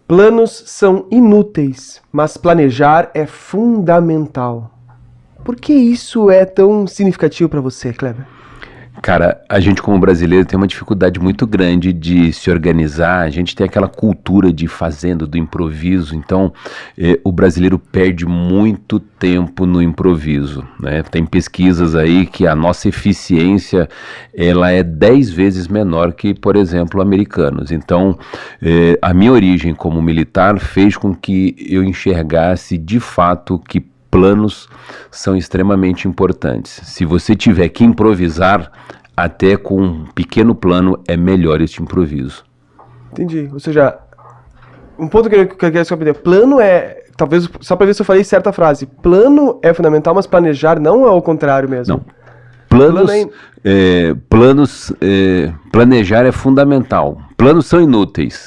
Planos são inúteis, mas planejar é fundamental. Por que isso é tão significativo para você, Kleber? Cara, a gente como brasileiro tem uma dificuldade muito grande de se organizar, a gente tem aquela cultura de fazenda, do improviso, então o brasileiro perde muito tempo no improviso, né? Tem pesquisas aí que a nossa eficiência ela é 10 vezes menor que, por exemplo, americanos. Então, a minha origem como militar fez com que eu enxergasse de fato que planos são extremamente importantes. Se você tiver que improvisar, até com um pequeno plano é melhor este improviso. Entendi. Ou seja, um ponto que eu quero saber, plano é, talvez, só para ver se eu falei certa frase, plano é fundamental, mas planejar não é o contrário mesmo. Não. Planejar é fundamental. Planos são inúteis.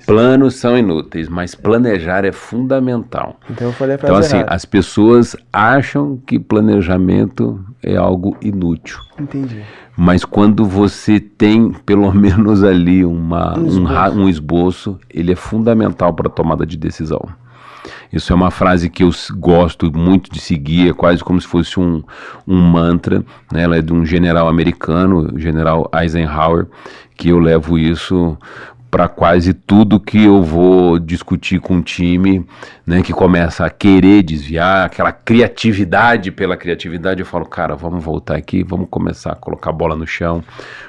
Planos são inúteis, mas planejar é fundamental. Então eu falei a frase Então, assim, errada. as pessoas acham que planejamento é algo inútil. Entendi. Mas quando você tem, pelo menos ali, um esboço, ele é fundamental para a tomada de decisão. Isso é uma frase que eu gosto muito de seguir, é quase como se fosse um mantra, né? Ela é de um general americano, o general Eisenhower, que eu levo isso para quase tudo que eu vou discutir com o time, né, que começa a querer desviar, aquela criatividade pela criatividade, eu falo, cara, vamos voltar aqui, vamos começar a colocar a bola no chão,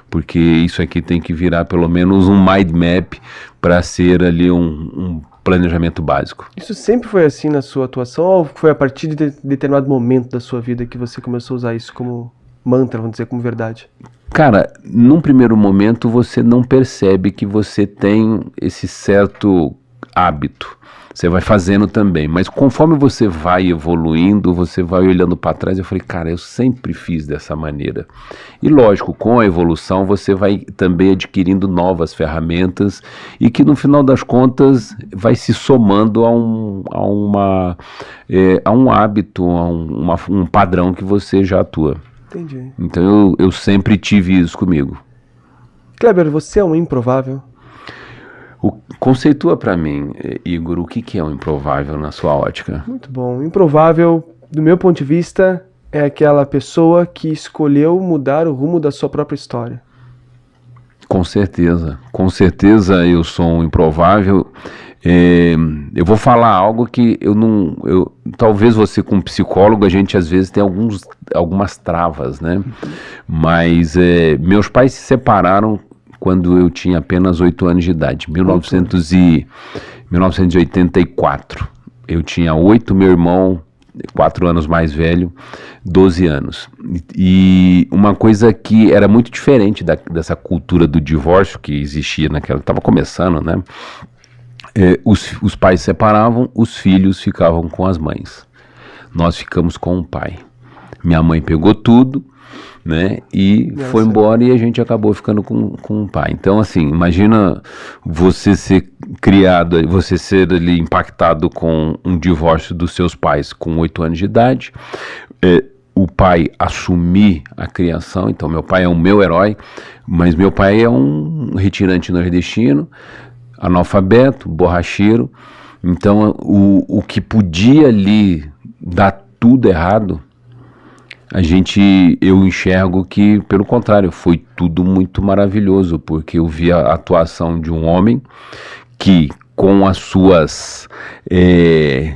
porque isso aqui tem que virar pelo menos um mind map para ser ali um planejamento básico. Isso sempre foi assim na sua atuação ou foi a partir de determinado momento da sua vida que você começou a usar isso como mantra, vamos dizer, como verdade? Cara, num primeiro momento você não percebe que você tem esse certo hábito. Você vai fazendo também, mas conforme você vai evoluindo, você vai olhando para trás, eu falei, cara, eu sempre fiz dessa maneira. E lógico, com a evolução você vai também adquirindo novas ferramentas e que no final das contas vai se somando a um hábito, um padrão que você já atua. Entendi. Então eu sempre tive isso comigo. Kleber, você é um improvável? Conceitua para mim, Igor, o que é um improvável na sua ótica? Muito bom. Improvável, do meu ponto de vista, é aquela pessoa que escolheu mudar o rumo da sua própria história. Com certeza eu sou um improvável. Eu vou falar algo que talvez você como psicólogo, a gente às vezes tem algumas travas, né? Mas meus pais se separaram quando eu tinha apenas 8 anos de idade, 1984. Eu tinha 8, meu irmão, 4 anos mais velho, 12 anos. E uma coisa que era muito diferente dessa cultura do divórcio que existia naquela, estava começando, né? Os pais se separavam, os filhos ficavam com as mães. Nós ficamos com o pai. Minha mãe pegou tudo, né, e foi embora e a gente acabou ficando com o pai. Então, assim, imagina você ser criado, você ser ali impactado com um divórcio dos seus pais com 8 anos de idade, o pai assumir a criação. Então, meu pai é o meu herói, mas meu pai é um retirante nordestino, analfabeto, borracheiro. Então, o que podia ali dar tudo errado, eu enxergo que, pelo contrário, foi tudo muito maravilhoso, porque eu vi a atuação de um homem que, com as suas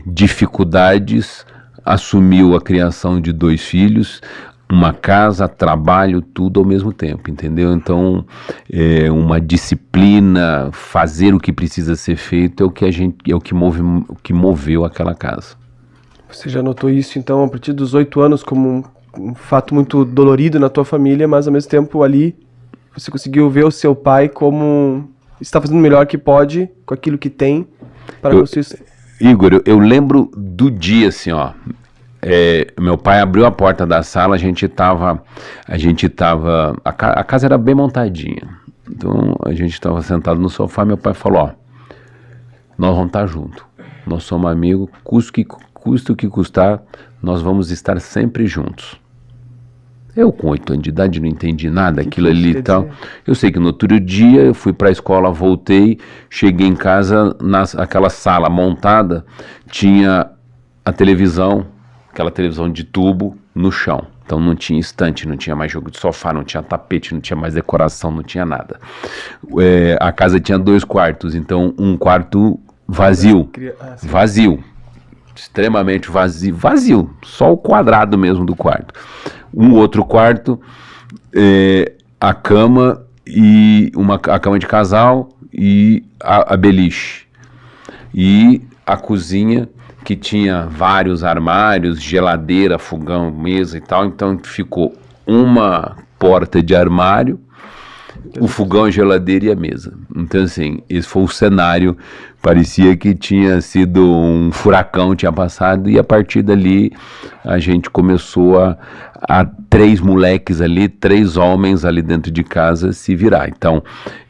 dificuldades, assumiu a criação de 2 filhos, uma casa, trabalho, tudo ao mesmo tempo, entendeu? Então, uma disciplina, fazer o que precisa ser feito é o que moveu aquela casa. Você já notou isso, então, a partir dos 8 anos como um fato muito dolorido na tua família, mas ao mesmo tempo ali você conseguiu ver o seu pai como está fazendo o melhor que pode com aquilo que tem para você. Igor, eu lembro do dia assim, ó. Meu pai abriu a porta da sala, a casa era bem montadinha. Então a gente estava sentado no sofá, meu pai falou, ó, nós vamos estar juntos. Nós somos amigos, custa o que custar, nós vamos estar sempre juntos. Eu, com 8 anos de idade, não entendi nada, aquilo que ali e quer tal. dizer? Eu sei que no outro dia eu fui para a escola, voltei, cheguei em casa, naquela sala montada, tinha a televisão, aquela televisão de tubo, no chão. Então não tinha estante, não tinha mais jogo de sofá, não tinha tapete, não tinha mais decoração, não tinha nada. A casa tinha 2 quartos, então um quarto vazio, Sim. vazio, extremamente vazio, só o quadrado mesmo do quarto. Um outro quarto, a cama e a cama de casal e a beliche. E a cozinha, que tinha vários armários, geladeira, fogão, mesa e tal. Então ficou uma porta de armário, o fogão, a geladeira e a mesa. Então, assim, esse foi o cenário. Parecia que tinha sido um furacão, tinha passado, e a partir dali a gente começou a 3 moleques ali, 3 homens ali dentro de casa se virar. Então,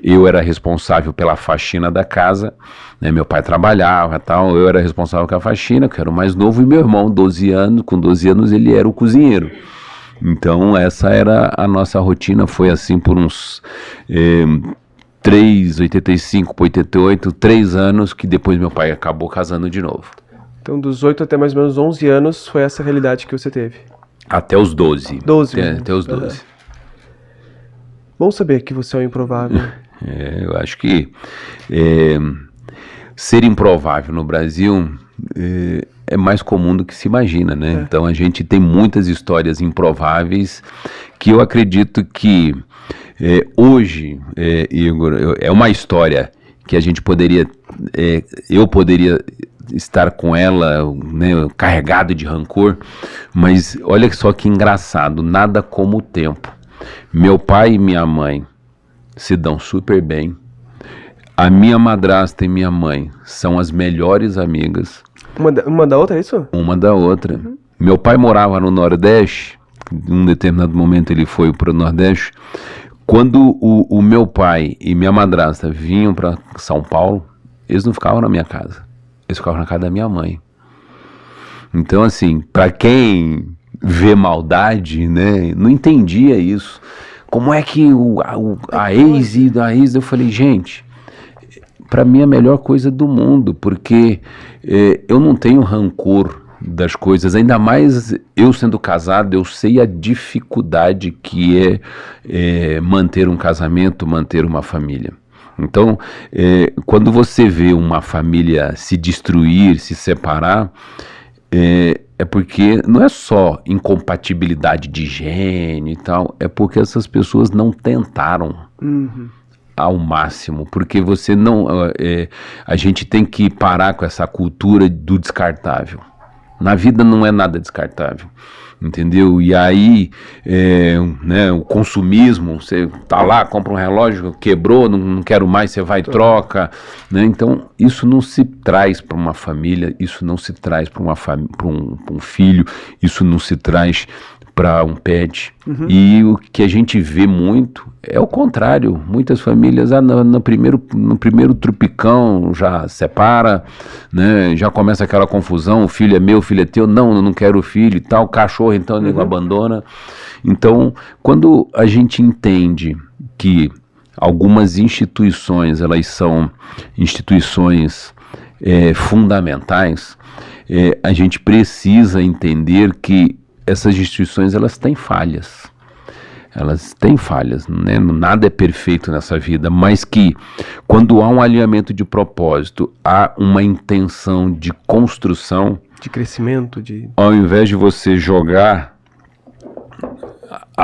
eu era responsável pela faxina da casa, né? Meu pai trabalhava e tal, eu era responsável pela faxina, que era o mais novo, e meu irmão, 12 anos, com 12 anos ele era o cozinheiro. Então, essa era a nossa rotina, foi assim por uns 85 para 88, 3 anos, que depois meu pai acabou casando de novo. Então, dos 8 até mais ou menos 11 anos, foi essa realidade que você teve. Até os 12. 12 até os 12. Bom saber que você é um improvável. Eu acho que ser improvável no Brasil é mais comum do que se imagina, né? Então a gente tem muitas histórias improváveis que eu acredito que hoje, Igor, é uma história que a gente poderia, eu poderia estar com ela, né, carregado de rancor, mas olha só que engraçado, nada como o tempo. Meu pai e minha mãe se dão super bem. A minha madrasta e minha mãe são as melhores amigas. Uma da outra, é isso? Uma da outra. Meu pai morava no Nordeste, em um determinado momento ele foi para o Nordeste. Quando o meu pai e minha madrasta vinham para São Paulo, eles não ficavam na minha casa, eles ficavam na casa da minha mãe. Então, assim, para quem vê maldade, né, não entendia isso. Como é que a ex, eu falei, gente, para mim é a melhor coisa do mundo, porque eu não tenho rancor das coisas, ainda mais eu sendo casado, eu sei a dificuldade que é manter um casamento, manter uma família. Então, quando você vê uma família se destruir, se separar, é porque não é só incompatibilidade de gene e tal, é porque essas pessoas não tentaram ao máximo, porque você não, a gente tem que parar com essa cultura do descartável. Na vida não é nada descartável, entendeu? E aí, né, o consumismo, você tá lá, compra um relógio, quebrou, não quero mais, você vai e troca, né? Então, isso não se traz para uma família, isso não se traz para um filho, isso não se traz para um pet. E o que a gente vê muito é o contrário. Muitas famílias no primeiro trupicão já separa, né? Já começa aquela confusão, o filho é meu, o filho é teu, não, eu não quero o filho e tal, cachorro então o nego abandona. Então, quando a gente entende que algumas instituições, elas são instituições fundamentais, a gente precisa entender que essas instituições, elas têm falhas. Elas têm falhas, né? Nada é perfeito nessa vida, mas que quando há um alinhamento de propósito, há uma intenção de construção, de crescimento, ao invés de você jogar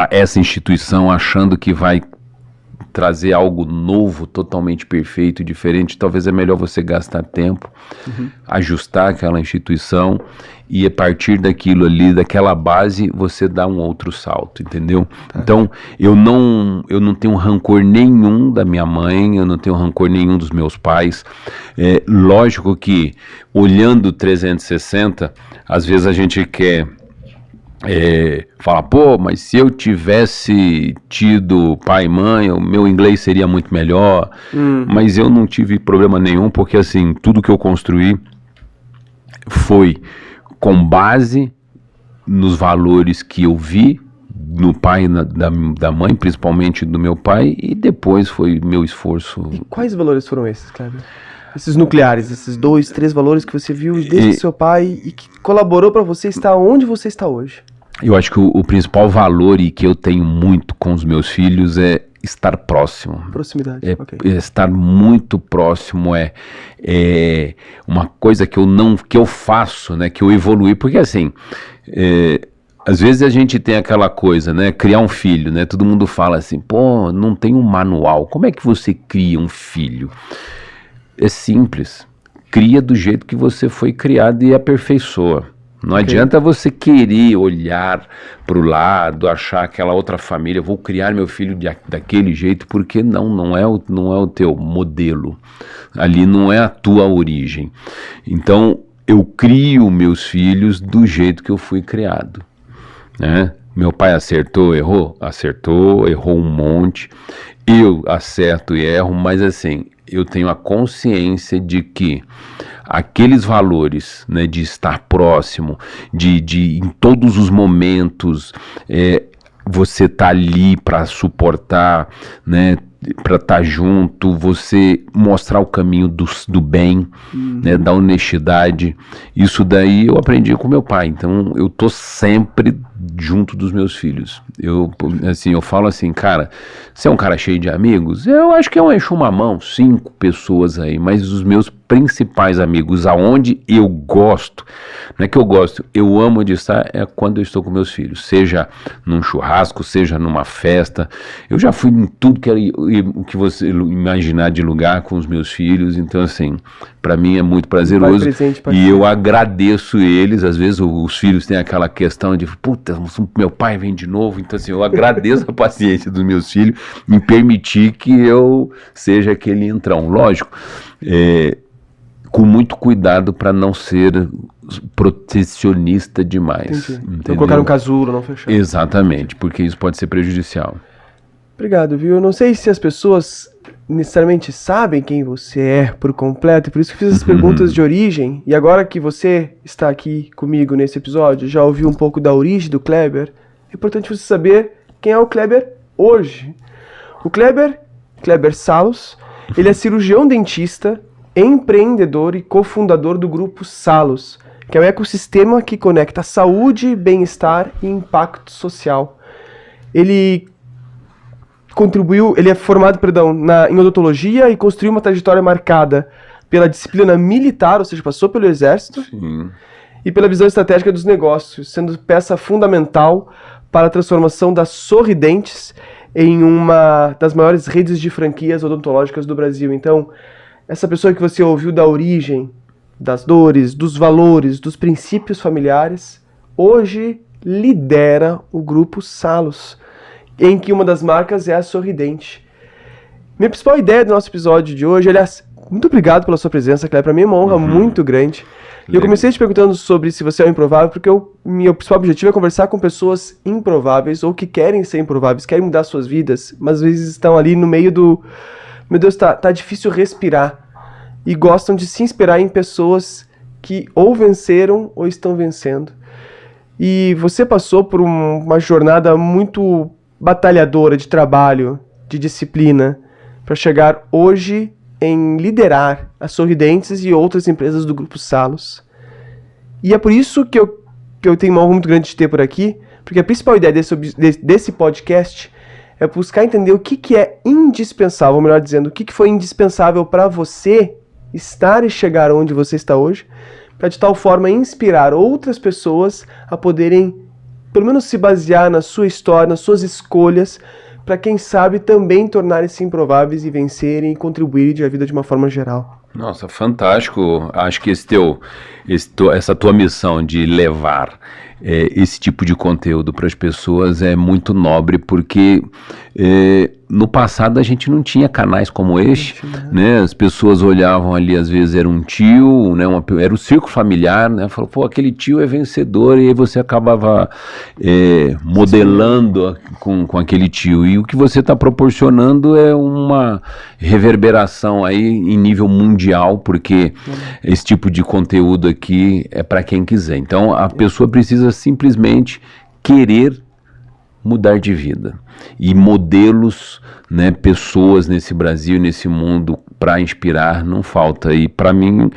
essa instituição achando que vai trazer algo novo, totalmente perfeito, diferente, talvez é melhor você gastar tempo, ajustar aquela instituição e a partir daquilo ali, daquela base, você dá um outro salto, entendeu? Então, eu não tenho rancor nenhum da minha mãe, eu não tenho rancor nenhum dos meus pais. Lógico que, olhando 360, às vezes a gente quer fala, pô, mas se eu tivesse tido pai e mãe, o meu inglês seria muito melhor. Mas eu não tive problema nenhum, porque assim, tudo que eu construí foi com base nos valores que eu vi no pai, da mãe, principalmente do meu pai, e depois foi meu esforço. E quais valores foram esses, Kleber? Esses nucleares, esses 2, 3 valores que você viu desde seu pai e que colaborou para você estar onde você está hoje? Eu acho que o principal valor e que eu tenho muito com os meus filhos é estar próximo. Proximidade, é estar muito próximo, é uma coisa que eu faço, né, que eu evoluí, porque assim, às vezes a gente tem aquela coisa, né, criar um filho, né, todo mundo fala assim, pô, não tem um manual, como é que você cria um filho? É simples, cria do jeito que você foi criado e aperfeiçoa. Não adianta você querer olhar para o lado, achar aquela outra família, vou criar meu filho daquele jeito, porque não é o teu modelo, ali não é a tua origem. Então eu crio meus filhos do jeito que eu fui criado, né? Meu pai acertou, errou um monte, eu acerto e erro, mas assim, eu tenho a consciência de que aqueles valores, né, de estar próximo, de em todos os momentos você tá ali para suportar, né, para estar junto, você mostrar o caminho do bem, né, da honestidade. Isso daí eu aprendi com meu pai, então eu tô sempre junto dos meus filhos. Eu falo assim, cara, você é um cara cheio de amigos? Eu acho que eu encho uma mão, 5 pessoas aí, mas os meus principais amigos, aonde eu gosto, não é que eu gosto, eu amo de estar, é quando eu estou com meus filhos, seja num churrasco, seja numa festa. Eu já fui em tudo que era o que você imaginar de lugar com os meus filhos, então assim, para mim é muito prazeroso e eu agradeço eles. Às vezes os filhos têm aquela questão de, puta, meu pai vem de novo, então assim, eu agradeço a paciência dos meus filhos em permitir que eu seja aquele entrão, lógico, com muito cuidado para não ser protecionista demais. Não colocar um casulo, não fechar. Exatamente, porque isso pode ser prejudicial. Obrigado, viu? Eu não sei se as pessoas necessariamente sabem quem você é por completo, e por isso que fiz as perguntas de origem, e agora que você está aqui comigo nesse episódio, já ouviu um pouco da origem do Kleber, é importante você saber quem é o Kleber hoje. O Kleber Salos, ele é cirurgião dentista, empreendedor e cofundador do grupo Salos, que é um ecossistema que conecta saúde, bem-estar e impacto social. Ele é formado, em odontologia e construiu uma trajetória marcada pela disciplina militar, ou seja, passou pelo exército. Sim. E pela visão estratégica dos negócios, sendo peça fundamental para a transformação da Sorridentes em uma das maiores redes de franquias odontológicas do Brasil. Então, essa pessoa que você ouviu da origem, das dores, dos valores, dos princípios familiares, hoje lidera o grupo Salos, em que uma das marcas é a Sorridente. Minha principal ideia do nosso episódio de hoje, aliás, muito obrigado pela sua presença, Cleber, para mim é uma honra muito grande. E eu comecei te perguntando sobre se você é um improvável, porque meu principal objetivo é conversar com pessoas improváveis, ou que querem ser improváveis, querem mudar suas vidas, mas às vezes estão ali no meio do... Meu Deus, tá difícil respirar. E gostam de se inspirar em pessoas que ou venceram ou estão vencendo. E você passou por uma jornada muito batalhadora de trabalho, de disciplina, para chegar hoje em liderar a Sorridentes e outras empresas do Grupo Salos. E é por isso que eu tenho uma honra muito grande de ter por aqui, porque a principal ideia desse podcast é buscar entender o que é indispensável, ou melhor dizendo, o que foi indispensável para você estar e chegar onde você está hoje, para de tal forma inspirar outras pessoas a poderem, pelo menos, se basear na sua história, nas suas escolhas, para quem sabe também tornarem-se improváveis e vencerem e contribuírem à vida de uma forma geral. Nossa, fantástico. Acho que essa tua missão de levar esse tipo de conteúdo para as pessoas é muito nobre, porque no passado a gente não tinha canais como este, né? As pessoas olhavam ali, às vezes era um tio, né? Era o circo familiar, né? Falou, pô, aquele tio é vencedor, e aí você acabava modelando com aquele tio, e o que você está proporcionando é uma reverberação aí em nível mundial, porque esse tipo de conteúdo aqui é para quem quiser. Então a pessoa precisa simplesmente querer mudar de vida. E modelos, né, pessoas nesse Brasil, nesse mundo, para inspirar, não falta. E para mim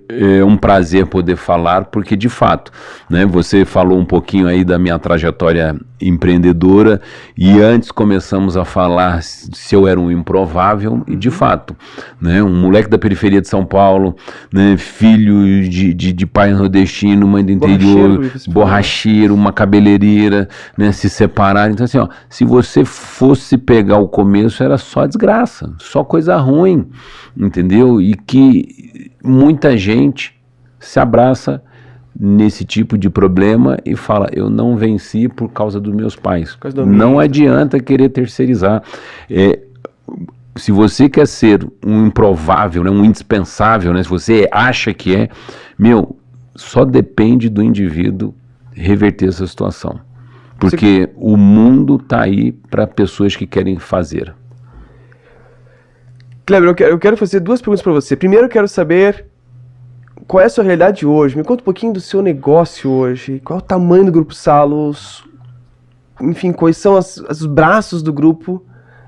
é um prazer poder falar, porque de fato, né, você falou um pouquinho aí da minha trajetória empreendedora, e antes começamos a falar se eu era um improvável, e de fato, né, um moleque da periferia de São Paulo, né, filho de pai nordestino, mãe do interior, borracheiro, uma cabeleireira, né, se separaram. Então assim, ó, se você fosse pegar o começo, era só desgraça, só coisa ruim, entendeu? E que muita gente se abraça nesse tipo de problema e fala, eu não venci por causa dos meus pais. Não adianta querer terceirizar. Se você quer ser um improvável, né, um indispensável, né, se você acha que é, só depende do indivíduo reverter essa situação. Porque o mundo está aí para pessoas que querem fazer. Kleber, eu quero fazer duas perguntas para você. Primeiro, eu quero saber qual é a sua realidade hoje. Me conta um pouquinho do seu negócio hoje. Qual é o tamanho do Grupo Salos? Enfim, quais são os braços do grupo?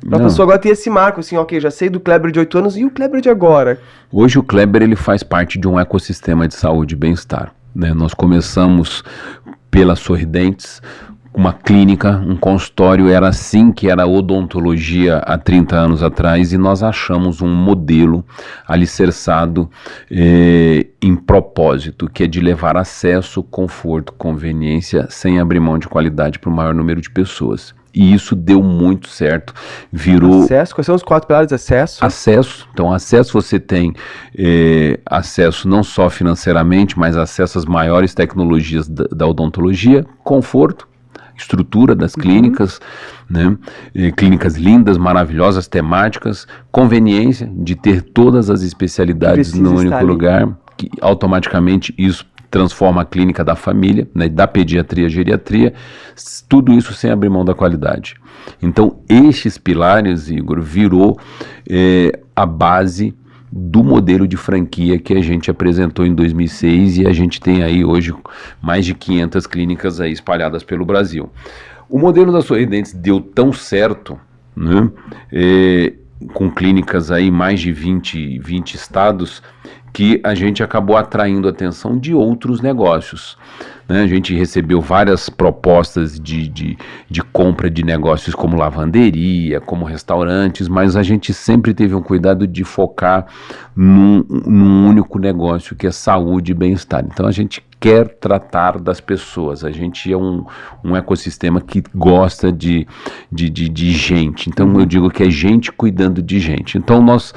Para a pessoa agora ter esse marco, assim, ok, já sei do Kleber de 8 anos e o Kleber de agora. Hoje o Kleber ele faz parte de um ecossistema de saúde e bem-estar, né? Nós começamos pela Sorridentes, uma clínica, um consultório, era assim que era a odontologia há 30 anos atrás, e nós achamos um modelo alicerçado em propósito, que é de levar acesso, conforto, conveniência, sem abrir mão de qualidade para o maior número de pessoas. E isso deu muito certo, virou... Acesso? Quais são os 4 pilares de acesso? Acesso. Então, acesso você tem acesso não só financeiramente, mas acesso às maiores tecnologias da odontologia, conforto, estrutura das clínicas, né? Clínicas lindas, maravilhosas, temáticas, conveniência de ter todas as especialidades no único lugar, que automaticamente isso transforma a clínica da família, né, da pediatria, geriatria, tudo isso sem abrir mão da qualidade. Então, estes pilares, Igor, virou a base do modelo de franquia que a gente apresentou em 2006, e a gente tem aí hoje mais de 500 clínicas aí espalhadas pelo Brasil. O modelo da Sorridentes deu tão certo, né, com clínicas aí em mais de 20 estados, que a gente acabou atraindo a atenção de outros negócios, né? A gente recebeu várias propostas de compra de negócios como lavanderia, como restaurantes, mas a gente sempre teve um cuidado de focar num único negócio, que é saúde e bem-estar. Então a gente quer tratar das pessoas, a gente é um ecossistema que gosta de gente, então eu digo que é gente cuidando de gente. Então nós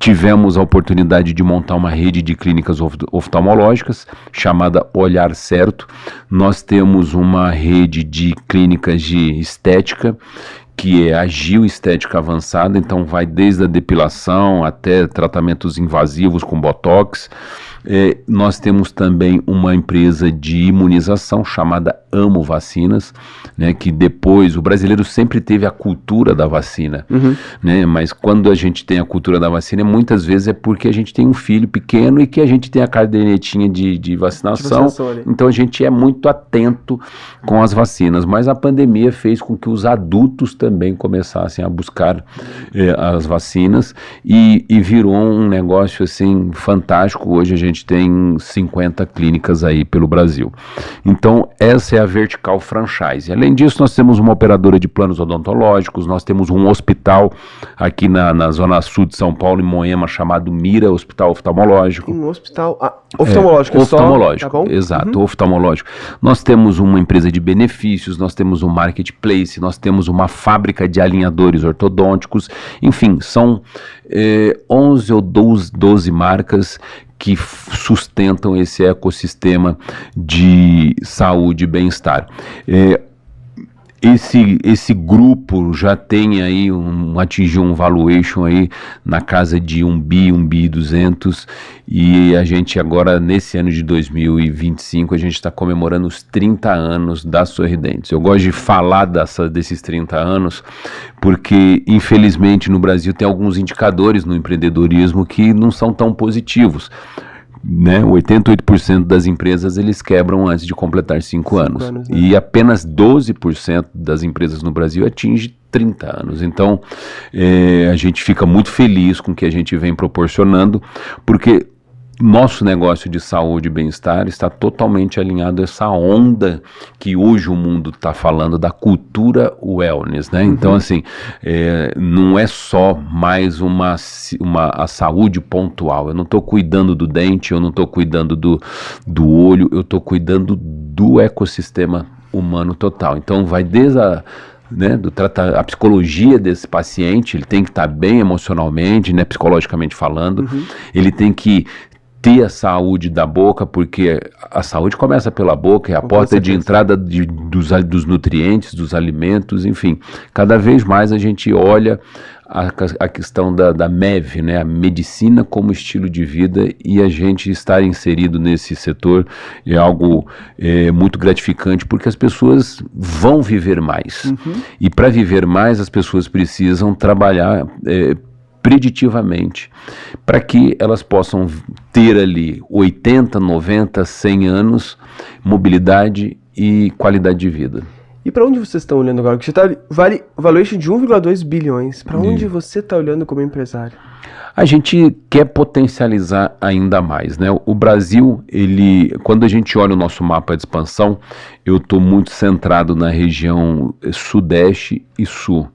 tivemos a oportunidade de montar uma rede de clínicas oftalmológicas chamada Olhar Certo. Nós temos uma rede de clínicas de estética, que é a Gil Estética Avançada, então vai desde a depilação até tratamentos invasivos com botox. Nós temos também uma empresa de imunização chamada Amo Vacinas, né, que depois o brasileiro sempre teve a cultura da vacina, né, mas quando a gente tem a cultura da vacina, muitas vezes é porque a gente tem um filho pequeno e que a gente tem a cadernetinha de vacinação, então a gente é muito atento com as vacinas, mas a pandemia fez com que os adultos também começassem a buscar as vacinas, e virou um negócio assim fantástico. Hoje a gente tem 50 clínicas aí pelo Brasil. Então essa é a vertical franchise. Além disso, nós temos uma operadora de planos odontológicos, nós temos um hospital aqui na zona sul de São Paulo, em Moema, chamado Mira Hospital Oftalmológico. Um hospital oftalmológico, oftalmológico, só, tá bom? Exato, oftalmológico. Nós temos uma empresa de benefícios, nós temos um marketplace, nós temos uma fábrica de alinhadores ortodônticos, enfim, são 11 ou 12 marcas que sustentam esse ecossistema de saúde e bem-estar. Esse grupo já tem aí atingiu um valuation aí na casa de 1 bi 200, e a gente agora, nesse ano de 2025, a gente está comemorando os 30 anos da Sorridentes. Eu gosto de falar desses 30 anos porque, infelizmente, no Brasil tem alguns indicadores no empreendedorismo que não são tão positivos. né, 88% das empresas eles quebram antes de completar 5 anos. Né? E apenas 12% das empresas no Brasil atinge 30 anos. Então, a gente fica muito feliz com o que a gente vem proporcionando, porque nosso negócio de saúde e bem-estar está totalmente alinhado a essa onda que hoje o mundo está falando da cultura wellness, né? Então, assim, não é só mais a saúde pontual. Eu não estou cuidando do dente, eu não estou cuidando do olho, eu estou cuidando do ecossistema humano total. Então, vai desde a psicologia desse paciente, ele tem que estar bem emocionalmente, né, psicologicamente falando, ele tem que ter a saúde da boca, porque a saúde começa pela boca, é a porta de entrada dos nutrientes, dos alimentos, enfim. Cada vez mais a gente olha a questão da MEV, né, a medicina como estilo de vida, e a gente estar inserido nesse setor é algo muito gratificante, porque as pessoas vão viver mais. E para viver mais, as pessoas precisam trabalhar preditivamente, para que elas possam ter ali 80, 90, 100 anos, mobilidade e qualidade de vida. E para onde vocês estão olhando agora? Porque você está valuation de 1,2 bilhões. Para onde você está olhando como empresário? A gente quer potencializar ainda mais, né? O Brasil, quando a gente olha o nosso mapa de expansão, eu estou muito centrado na região sudeste e sul.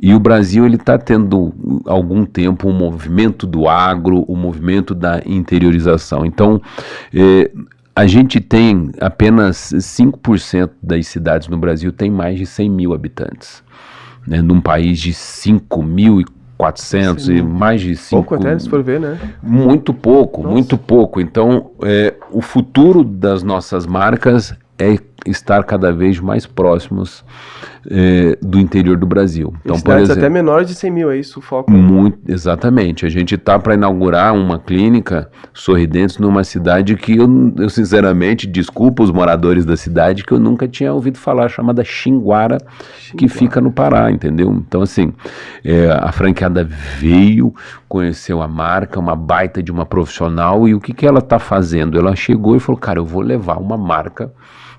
E o Brasil ele está tendo há algum tempo um movimento do agro, um movimento da interiorização. Então, a gente tem apenas 5% das cidades no Brasil tem mais de 100 mil habitantes, né? Num país de 5.400 e mais de 5... Pouco até, se for ver, né? Muito pouco, muito pouco. Então, o futuro das nossas marcas é estar cada vez mais próximos do interior do Brasil. Então, por exemplo, até menores de 100 mil, é isso o foco? Exatamente. A gente está para inaugurar uma clínica Sorridentes numa cidade que eu sinceramente, desculpa os moradores da cidade, que eu nunca tinha ouvido falar, chamada Xinguara, que fica no Pará, entendeu? Então, assim, a franqueada veio, conheceu a marca, uma baita de uma profissional, e o que ela está fazendo? Ela chegou e falou, cara, eu vou levar uma marca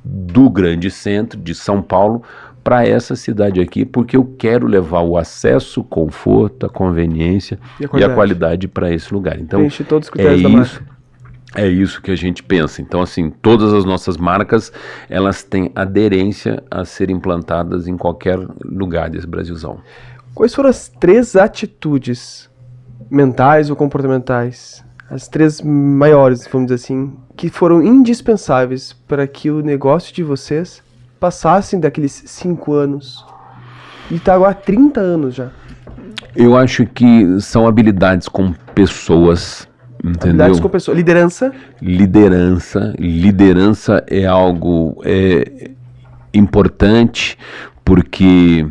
do grande centro de São Paulo para essa cidade aqui, porque eu quero levar o acesso, o conforto, a conveniência e a qualidade para esse lugar. Então, preenche todos os critérios da marca. É isso que a gente pensa. Então, assim, todas as nossas marcas, elas têm aderência a serem implantadas em qualquer lugar desse Brasilzão. Quais foram as 3 atitudes mentais ou comportamentais, as 3 maiores, vamos dizer assim, que foram indispensáveis para que o negócio de vocês passassem daqueles 5 anos e está agora há 30 anos já? Eu acho que são habilidades com pessoas, entendeu? Habilidades com pessoas. Liderança? Liderança é algo importante, porque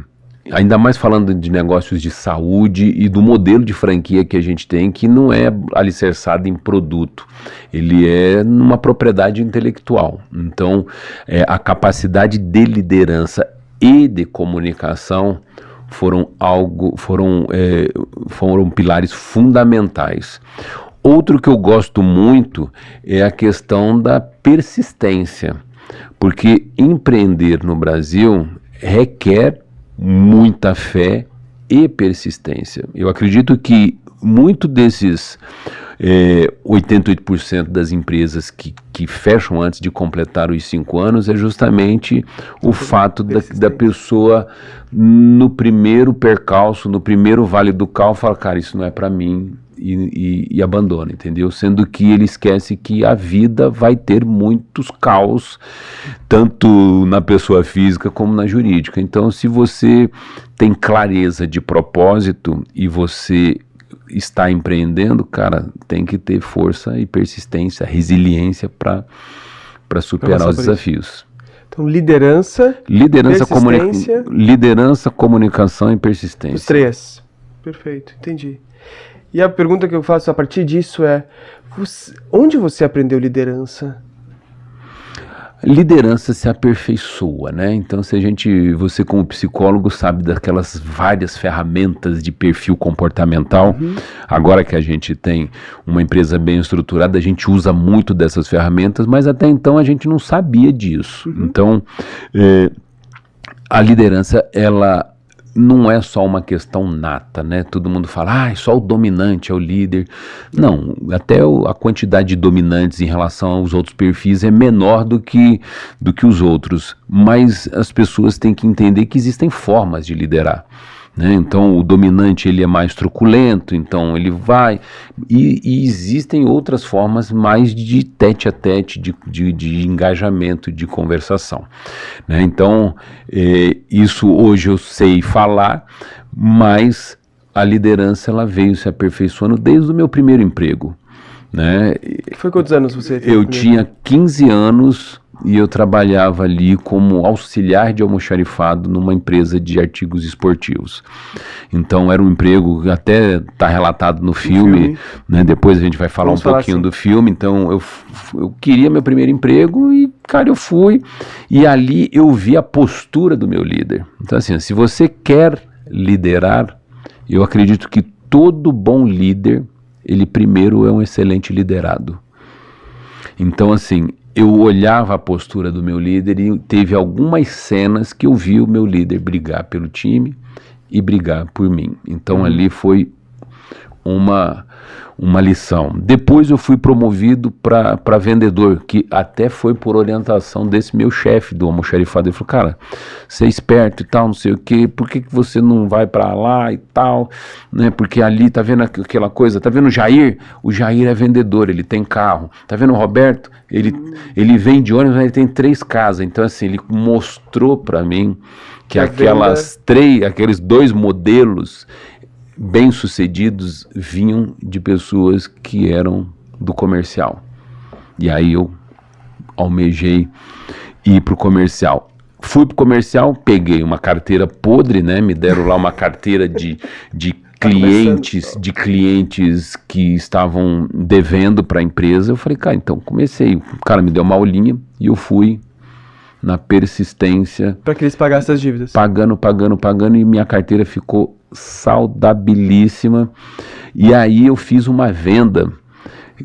ainda mais falando de negócios de saúde e do modelo de franquia que a gente tem, que não é alicerçado em produto, ele é numa propriedade intelectual. Então, a capacidade de liderança e de comunicação foram pilares fundamentais. Outro que eu gosto muito é a questão da persistência, porque empreender no Brasil requer muita fé e persistência. Eu acredito que muito desses 88% das empresas que fecham antes de completar os 5 anos é justamente o fato da pessoa, no primeiro percalço, no primeiro vale do cal, falar, cara, isso não é para mim, e abandona, entendeu? Sendo que ele esquece que a vida vai ter muitos caos, tanto na pessoa física como na jurídica. Então, se você tem clareza de propósito e você está empreendendo, cara, tem que ter força e persistência, resiliência para superar os desafios. Então, liderança, comunicação e persistência. Os 3. Perfeito, entendi. E a pergunta que eu faço a partir disso é, onde você aprendeu liderança? Liderança se aperfeiçoa, né? Então, você como psicólogo sabe daquelas várias ferramentas de perfil comportamental. Agora que a gente tem uma empresa bem estruturada, a gente usa muito dessas ferramentas, mas até então a gente não sabia disso. Então, a liderança, ela não é só uma questão nata, né? Todo mundo fala, só o dominante é o líder. Não, até a quantidade de dominantes em relação aos outros perfis é menor do que os outros. Mas as pessoas têm que entender que existem formas de liderar, né? Então o dominante ele é mais truculento, então ele vai, e existem outras formas mais de tete a tete, de engajamento, de conversação, né? Então isso hoje eu sei falar, mas a liderança ela veio se aperfeiçoando desde o meu primeiro emprego, né? Foi quantos anos você teve? Eu tinha 15 anos e eu trabalhava ali como auxiliar de almoxarifado numa empresa de artigos esportivos. Então era um emprego, até está relatado no filme, né? Depois a gente vai falar um pouquinho do filme. Então eu queria meu primeiro emprego e, cara, eu fui. E ali eu vi a postura do meu líder. Então assim, se você quer liderar, eu acredito que todo bom líder, ele primeiro é um excelente liderado. Então assim, eu olhava a postura do meu líder e teve algumas cenas que eu vi o meu líder brigar pelo time e brigar por mim. Então ali foi uma lição. Depois eu fui promovido para vendedor, que até foi por orientação desse meu chefe do almoxarifado. Ele falou, cara, você é esperto e tal, não sei o quê, por que você não vai para lá e tal, né? Porque ali, tá vendo aquela coisa, tá vendo o Jair? O Jair é vendedor, ele tem carro. Tá vendo o Roberto? Ele vem de ônibus, ele tem 3 casas. Então assim, ele mostrou para mim que aqueles 2 modelos bem-sucedidos vinham de pessoas que eram do comercial. E aí eu almejei ir pro comercial. Fui pro comercial, peguei uma carteira podre, né? Me deram lá uma carteira de clientes que estavam devendo para a empresa. Eu falei, cara, então comecei. O cara me deu uma aulinha e eu fui na persistência. Para que eles pagassem as dívidas. Pagando, e minha carteira ficou saudabilíssima. E aí eu fiz uma venda,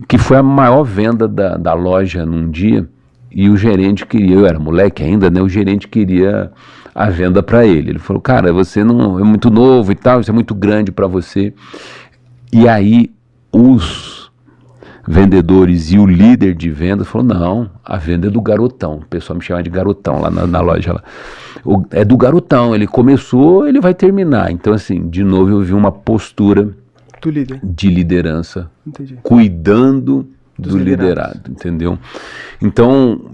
que foi a maior venda da loja num dia, e o gerente queria, eu era moleque ainda, né? O gerente queria a venda para ele. Ele falou, cara, você não é muito novo e tal, isso é muito grande para você. E aí os vendedores e o líder de venda falou, não, a venda é do garotão. O pessoal me chama de garotão lá na loja. Lá. É do garotão, ele começou, ele vai terminar. Então assim, de novo eu vi uma postura do líder. De liderança. Entendi. Cuidando do liderado, entendeu? Então,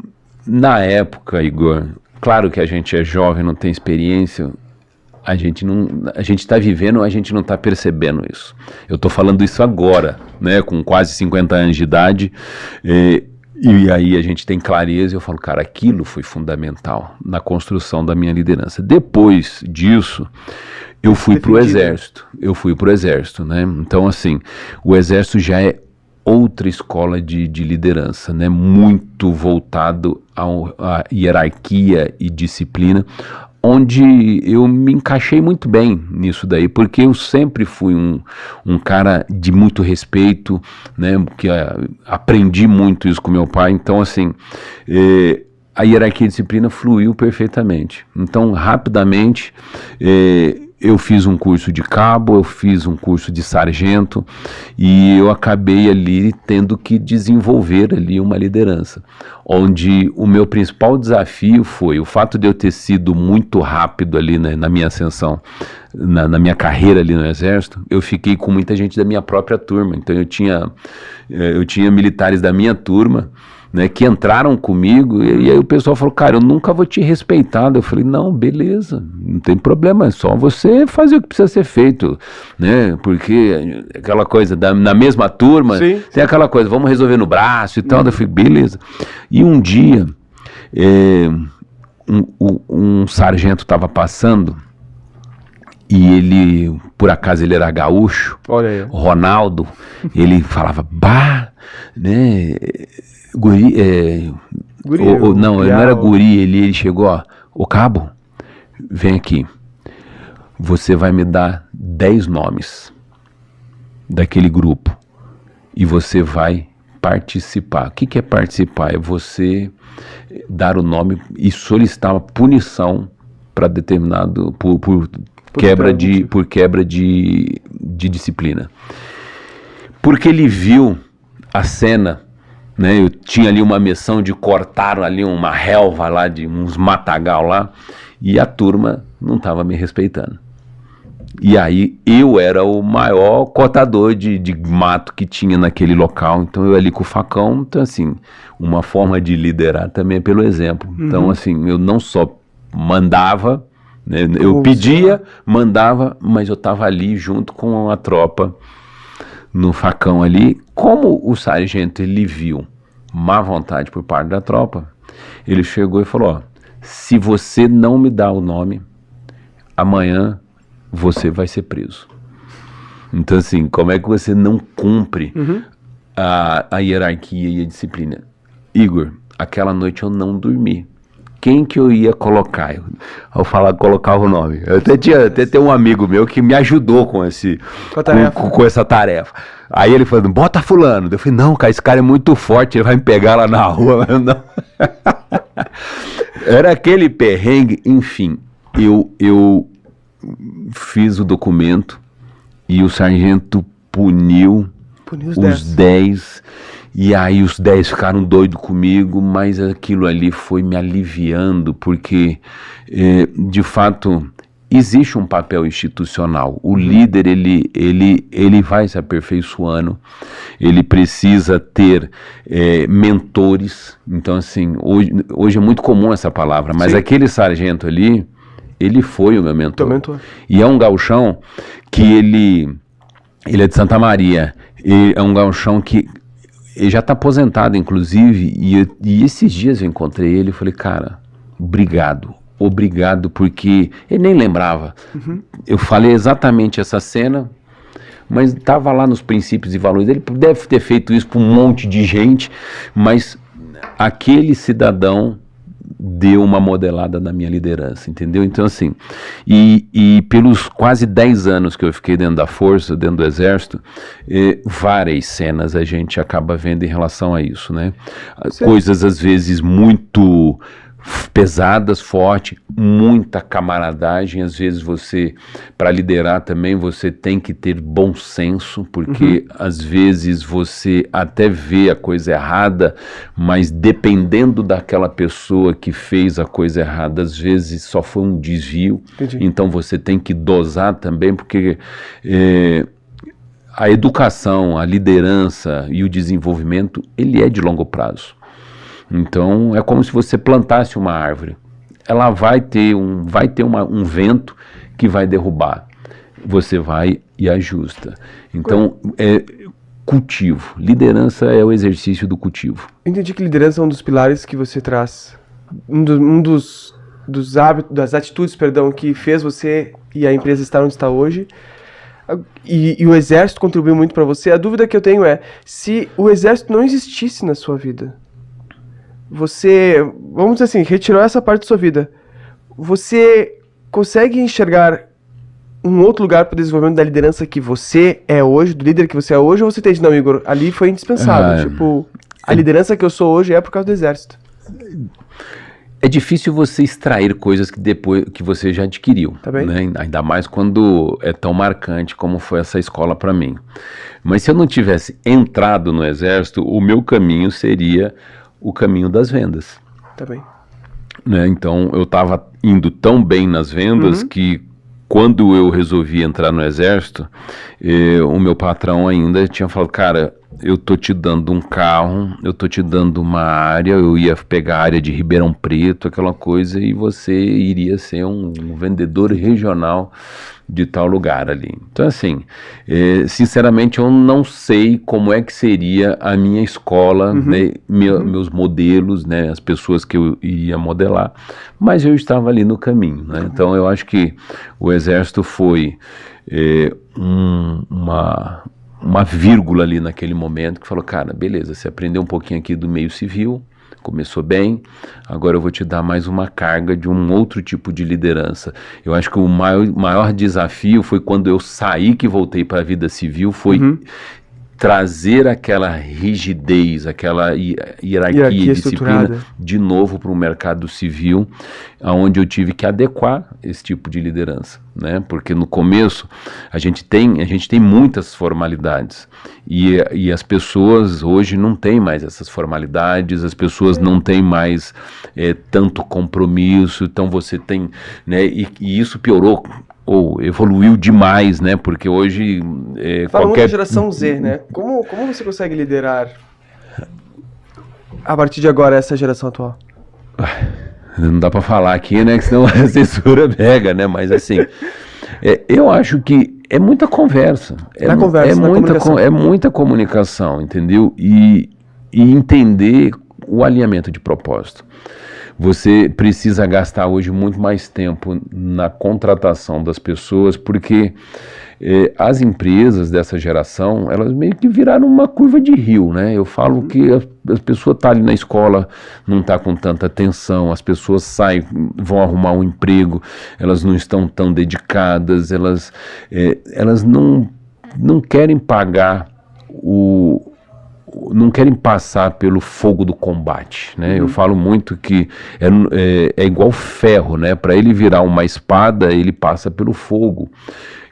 na época, Igor, claro que a gente é jovem, não tem experiência, a gente está vivendo, a gente não está percebendo isso. Eu estou falando isso agora, né, com quase 50 anos de idade, e aí a gente tem clareza, e eu falo, cara, aquilo foi fundamental na construção da minha liderança. Depois disso, eu fui para o exército, né? Então, assim, o exército já é outra escola de liderança, né? Muito voltado à hierarquia e disciplina, onde eu me encaixei muito bem nisso daí, porque eu sempre fui um cara de muito respeito, né? Que aprendi muito isso com meu pai, então assim, a hierarquia e disciplina fluiu perfeitamente. Então, rapidamente, eu fiz um curso de cabo, eu fiz um curso de sargento e eu acabei ali tendo que desenvolver ali uma liderança, onde o meu principal desafio foi o fato de eu ter sido muito rápido ali, né, na minha ascensão, na minha carreira ali no exército. Eu fiquei com muita gente da minha própria turma, então eu tinha militares da minha turma, né, que entraram comigo, e aí o pessoal falou, cara, eu nunca vou te respeitar. Eu falei, não, beleza, não tem problema, é só você fazer o que precisa ser feito, né, porque aquela coisa, na mesma turma, sim, tem aquela coisa, vamos resolver no braço e tal. Eu falei, beleza. E um dia, um sargento estava passando, e ele, por acaso, ele era gaúcho, olha aí, Ronaldo, ele falava, bah, né, guri, Guri, Não, ele não era guri, ele chegou, ó, ô cabo, vem aqui, você vai me dar 10 nomes daquele grupo e você vai participar. O que é participar? É você dar o nome e solicitar uma punição para determinado, por quebra de disciplina. Porque ele viu a cena, né? Eu tinha ali uma missão de cortar ali uma relva lá, de uns matagal lá, e a turma não estava me respeitando. E aí eu era o maior cortador de mato que tinha naquele local, então eu ali com o facão, então assim, uma forma de liderar também é pelo exemplo. Então assim, eu não só mandava, né, eu pedia, mandava, mas eu estava ali junto com a tropa, no facão ali. Como o sargento, ele viu má vontade por parte da tropa, ele chegou e falou, ó, se você não me dá o nome, amanhã você vai ser preso. Então assim, como é que você não cumpre a hierarquia e a disciplina? Igor, aquela noite eu não dormi. Quem que eu ia colocar? Ao falar, colocava o nome. Eu até tem um amigo meu que me ajudou com essa tarefa. Aí ele falou, bota fulano. Eu falei, não, cara, esse cara é muito forte, ele vai me pegar lá na rua. Não. Era aquele perrengue, enfim. Eu fiz o documento e o sargento puniu os 10. E aí os 10 ficaram doidos comigo, mas aquilo ali foi me aliviando, porque de fato existe um papel institucional. O líder, ele vai se aperfeiçoando, ele precisa ter mentores. Então assim, hoje é muito comum essa palavra, mas aquele sargento ali, ele foi o meu mentor. E é um gauchão que ele é de Santa Maria, é um gauchão que ele já está aposentado, inclusive, e esses dias eu encontrei ele e falei, cara, obrigado, porque ele nem lembrava. Eu falei exatamente essa cena, mas estava lá nos princípios e valores. Ele deve ter feito isso para um monte de gente, mas aquele cidadão deu uma modelada na minha liderança, entendeu? Então assim, e pelos quase 10 anos que eu fiquei dentro da força, dentro do exército, várias cenas a gente acaba vendo em relação a isso, né? Sim. Coisas às vezes muito pesadas, forte, muita camaradagem. Às vezes você, para liderar também, você tem que ter bom senso, porque às vezes você até vê a coisa errada, mas dependendo daquela pessoa que fez a coisa errada, às vezes só foi um desvio. Entendi. Então você tem que dosar também, porque a educação, a liderança e o desenvolvimento, ele é de longo prazo. Então é como se você plantasse uma árvore. Ela vai ter um vento que vai derrubar. Você vai e ajusta. Então cultivo. Liderança é o exercício do cultivo. Entendi que liderança é um dos pilares que você traz. Um dos hábitos, das atitudes, que fez você e a empresa estar onde está hoje. E o exército contribuiu muito para você. A dúvida que eu tenho é, se o exército não existisse na sua vida, você, vamos dizer assim, retirou essa parte da sua vida, você consegue enxergar um outro lugar para o desenvolvimento da liderança que você é hoje, do líder que você é hoje, ou você entende, não, Igor, ali foi indispensável, a liderança que eu sou hoje é por causa do exército? É difícil você extrair coisas que depois que você já adquiriu, né? Ainda mais quando é tão marcante como foi essa escola para mim. Mas se eu não tivesse entrado no exército, o meu caminho seria o caminho das vendas. Né? Então eu estava indo tão bem nas vendas que quando eu resolvi entrar no exército, o meu patrão ainda tinha falado, cara, eu tô te dando um carro, eu tô te dando uma área, eu ia pegar a área de Ribeirão Preto, aquela coisa, e você iria ser um vendedor regional de tal lugar ali. Então assim, sinceramente eu não sei como é que seria a minha escola, né, meus modelos, né, as pessoas que eu iria modelar, mas eu estava ali no caminho, né? Então eu acho que o exército foi uma vírgula ali naquele momento que falou, cara, beleza, você aprendeu um pouquinho aqui do meio civil, Começou bem, agora eu vou te dar mais uma carga de um outro tipo de liderança. Eu acho que o maior desafio foi quando eu saí, que voltei para a vida civil, foi trazer aquela rigidez, aquela hierarquia e disciplina de novo para o mercado civil, onde eu tive que adequar esse tipo de liderança, né? Porque no começo a gente tem muitas formalidades e as pessoas hoje não têm mais essas formalidades, as pessoas não têm mais tanto compromisso, então você tem, né? E isso piorou ou evoluiu demais, né? Porque hoje Fala muito da geração Z, né? Como você consegue liderar a partir de agora essa geração atual? Não dá pra falar aqui, né? Que senão a censura pega, né? Mas assim, eu acho que é muita conversa. É muita comunicação, entendeu? E entender o alinhamento de propósito. Você precisa gastar hoje muito mais tempo na contratação das pessoas, porque as empresas dessa geração, elas meio que viraram uma curva de rio, né? Eu falo que as pessoas estão ali na escola, não estão com tanta atenção, as pessoas saem, vão arrumar um emprego, elas não estão tão dedicadas, elas não querem pagar não querem passar pelo fogo do combate, né? Eu falo muito que é igual ferro, né? Para ele virar uma espada, ele passa pelo fogo.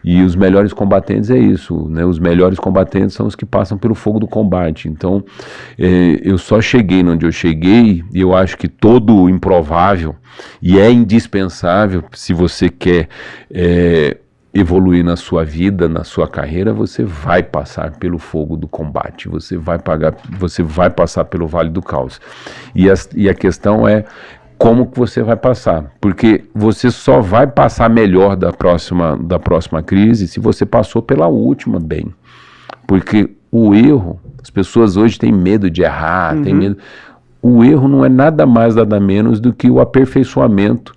E os melhores combatentes é isso, né? Os melhores combatentes são os que passam pelo fogo do combate. Então, eu só cheguei onde eu cheguei, e eu acho que todo improvável, e é indispensável, se você quer evoluir na sua vida, na sua carreira, você vai passar pelo fogo do combate, você vai passar pelo vale do caos. E a questão é como que você vai passar, porque você só vai passar melhor da próxima crise se você passou pela última bem. Porque o erro, as pessoas hoje têm medo de errar, têm medo. O erro não é nada mais, nada menos do que o aperfeiçoamento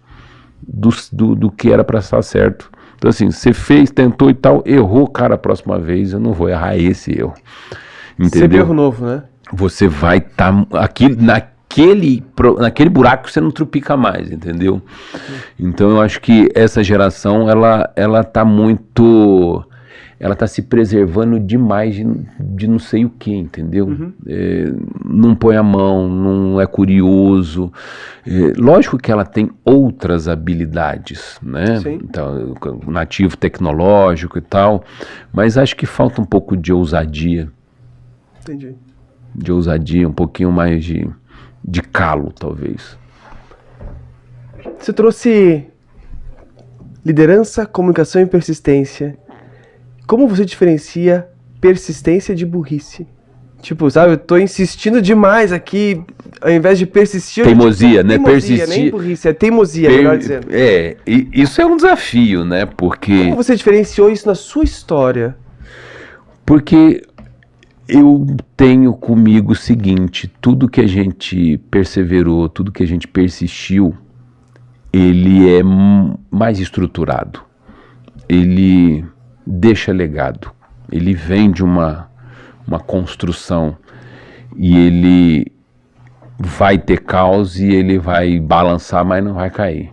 do que era para estar certo. Então assim, você fez, tentou e tal, errou, cara, a próxima vez eu não vou errar esse erro. Entendeu? Sempre erro novo, né? Você vai estar naquele buraco você não trupica mais, entendeu? Então eu acho que essa geração, ela tá muito... Ela tá se preservando demais de não sei o que, entendeu? Não põe a mão, não é curioso. Lógico que ela tem outras habilidades, né? Sim. Então, nativo tecnológico e tal, mas acho que falta um pouco de ousadia. Entendi. De ousadia, um pouquinho mais de calo, talvez. Você trouxe liderança, comunicação e persistência. Como você diferencia persistência de burrice? Tipo, sabe, eu tô insistindo demais aqui, ao invés de persistir... Teimosia, né? Teimosia, nem burrice, é teimosia, melhor dizendo. Isso é um desafio, né? Porque... Como você diferenciou isso na sua história? Porque eu tenho comigo o seguinte, tudo que a gente perseverou, tudo que a gente persistiu, ele é mais estruturado. Ele deixa legado. Ele vem de uma construção e ele vai ter caos e ele vai balançar, mas não vai cair.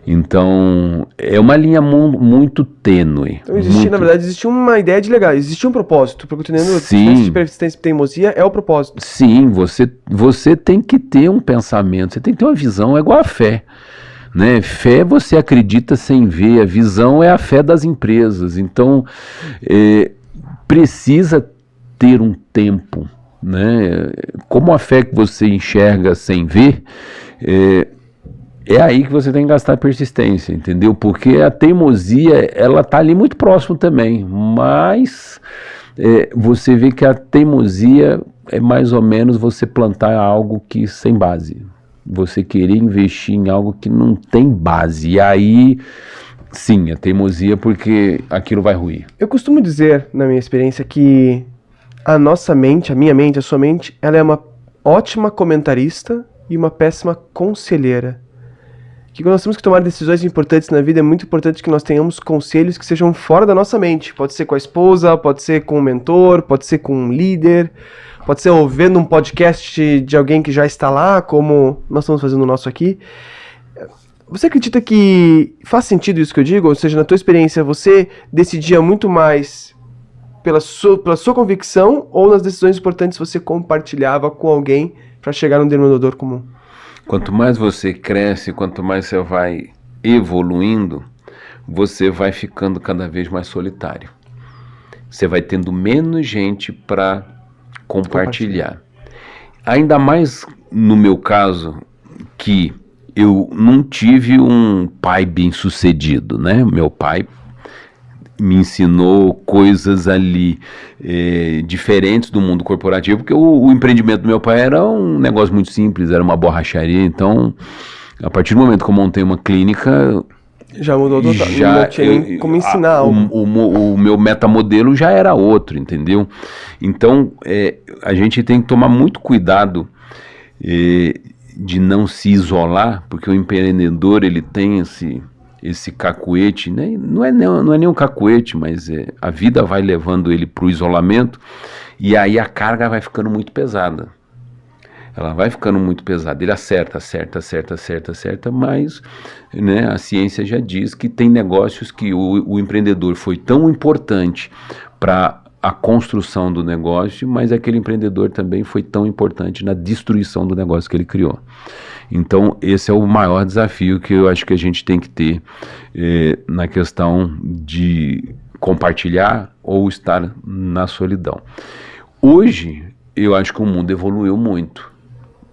Então, é uma linha muito tênue. Então, na verdade, existia uma ideia de legado, existia um propósito. Porque eu tô entendendo, a diferença de persistência e teimosia é o propósito. Sim, você tem que ter um pensamento, você tem que ter uma visão, é igual a fé. Né? Fé você acredita sem ver, a visão é a fé das empresas. Então, precisa ter um tempo. Né? Como a fé que você enxerga sem ver, é aí que você tem que gastar persistência, entendeu? Porque a teimosia, ela tá ali muito próximo também, mas você vê que a teimosia é mais ou menos você plantar algo que sem base. Você querer investir em algo que não tem base, e aí, sim, a teimosia, porque aquilo vai ruir. Eu costumo dizer, na minha experiência, que a nossa mente, a minha mente, a sua mente, ela é uma ótima comentarista e uma péssima conselheira. Que quando nós temos que tomar decisões importantes na vida, é muito importante que nós tenhamos conselhos que sejam fora da nossa mente. Pode ser com a esposa, pode ser com um mentor, pode ser com um líder, pode ser ouvindo um podcast de alguém que já está lá, como nós estamos fazendo o nosso aqui. Você acredita que faz sentido isso que eu digo? Ou seja, na tua experiência, você decidia muito mais pela sua convicção ou nas decisões importantes você compartilhava com alguém para chegar num denominador comum? Quanto mais você cresce, quanto mais você vai evoluindo, você vai ficando cada vez mais solitário. Você vai tendo menos gente para compartilhar. Ainda mais no meu caso, que eu não tive um pai bem-sucedido, né? Meu pai me ensinou coisas ali diferentes do mundo corporativo, porque o empreendimento do meu pai era um negócio muito simples, era uma borracharia. Então, a partir do momento que eu montei uma clínica, já mudou totalmente. Não tinha como ensinar algo. O meu metamodelo já era outro, entendeu? Então, a gente tem que tomar muito cuidado de não se isolar, porque o empreendedor, ele tem esse cacuete, né? Não é nem um cacuete, mas a vida vai levando ele para o isolamento, e aí a carga vai ficando muito pesada. Ela vai ficando muito pesada. Ele acerta, mas, né, a ciência já diz que tem negócios que o empreendedor foi tão importante para a construção do negócio, mas aquele empreendedor também foi tão importante na destruição do negócio que ele criou. Então, esse é o maior desafio que eu acho que a gente tem que ter na questão de compartilhar ou estar na solidão. Hoje, eu acho que o mundo evoluiu muito,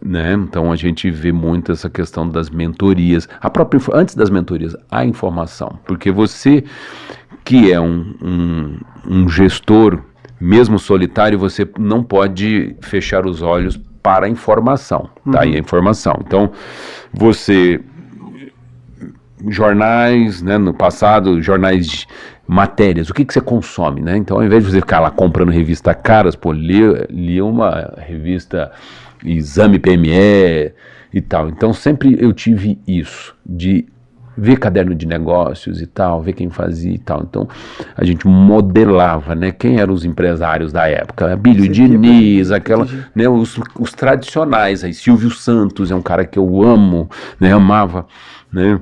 né? Então, a gente vê muito essa questão das mentorias, antes das mentorias, a informação, porque você que é um gestor, mesmo solitário, você não pode fechar os olhos para a informação, tá aí a informação. Então, jornais, né, no passado, matérias, o que você consome, né? Então, ao invés de você ficar lá comprando revista caras, lia uma revista Exame PME e tal. Então, sempre eu tive isso, de ver caderno de negócios e tal, ver quem fazia e tal. Então, a gente modelava, né, quem eram os empresários da época. Abílio Diniz, né, os tradicionais. Aí, Silvio Santos é um cara que eu amo, né, amava, né.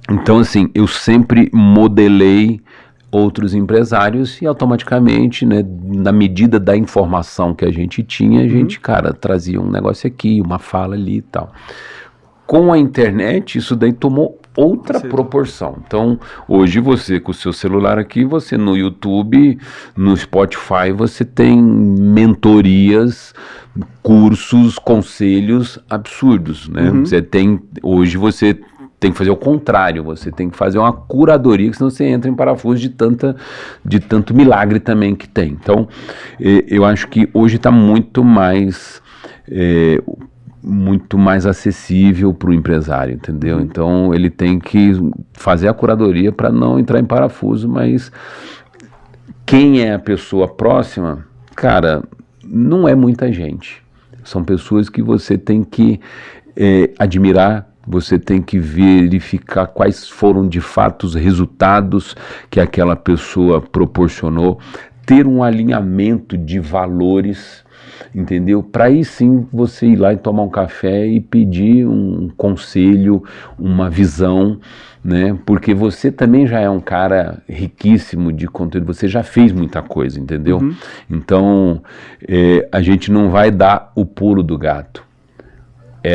Então, assim, eu sempre modelei outros empresários e automaticamente, né, na medida da informação que a gente tinha, a gente, cara, trazia um negócio aqui, uma fala ali e tal. Com a internet, isso daí tomou outra proporção. Então, hoje você com o seu celular aqui, você no YouTube, no Spotify, você tem mentorias, cursos, conselhos absurdos, né? Hoje você tem que fazer o contrário, você tem que fazer uma curadoria, senão você entra em parafuso de tanto milagre também que tem. Então, eu acho que hoje está muito mais acessível para o empresário, entendeu? Então, ele tem que fazer a curadoria para não entrar em parafuso, mas quem é a pessoa próxima, cara, não é muita gente. São pessoas que você tem que admirar, você tem que verificar quais foram de fato os resultados que aquela pessoa proporcionou, ter um alinhamento de valores, entendeu? Para aí sim você ir lá e tomar um café e pedir um conselho, uma visão, né? Porque você também já é um cara riquíssimo de conteúdo, você já fez muita coisa, entendeu? Então, a gente não vai dar o pulo do gato.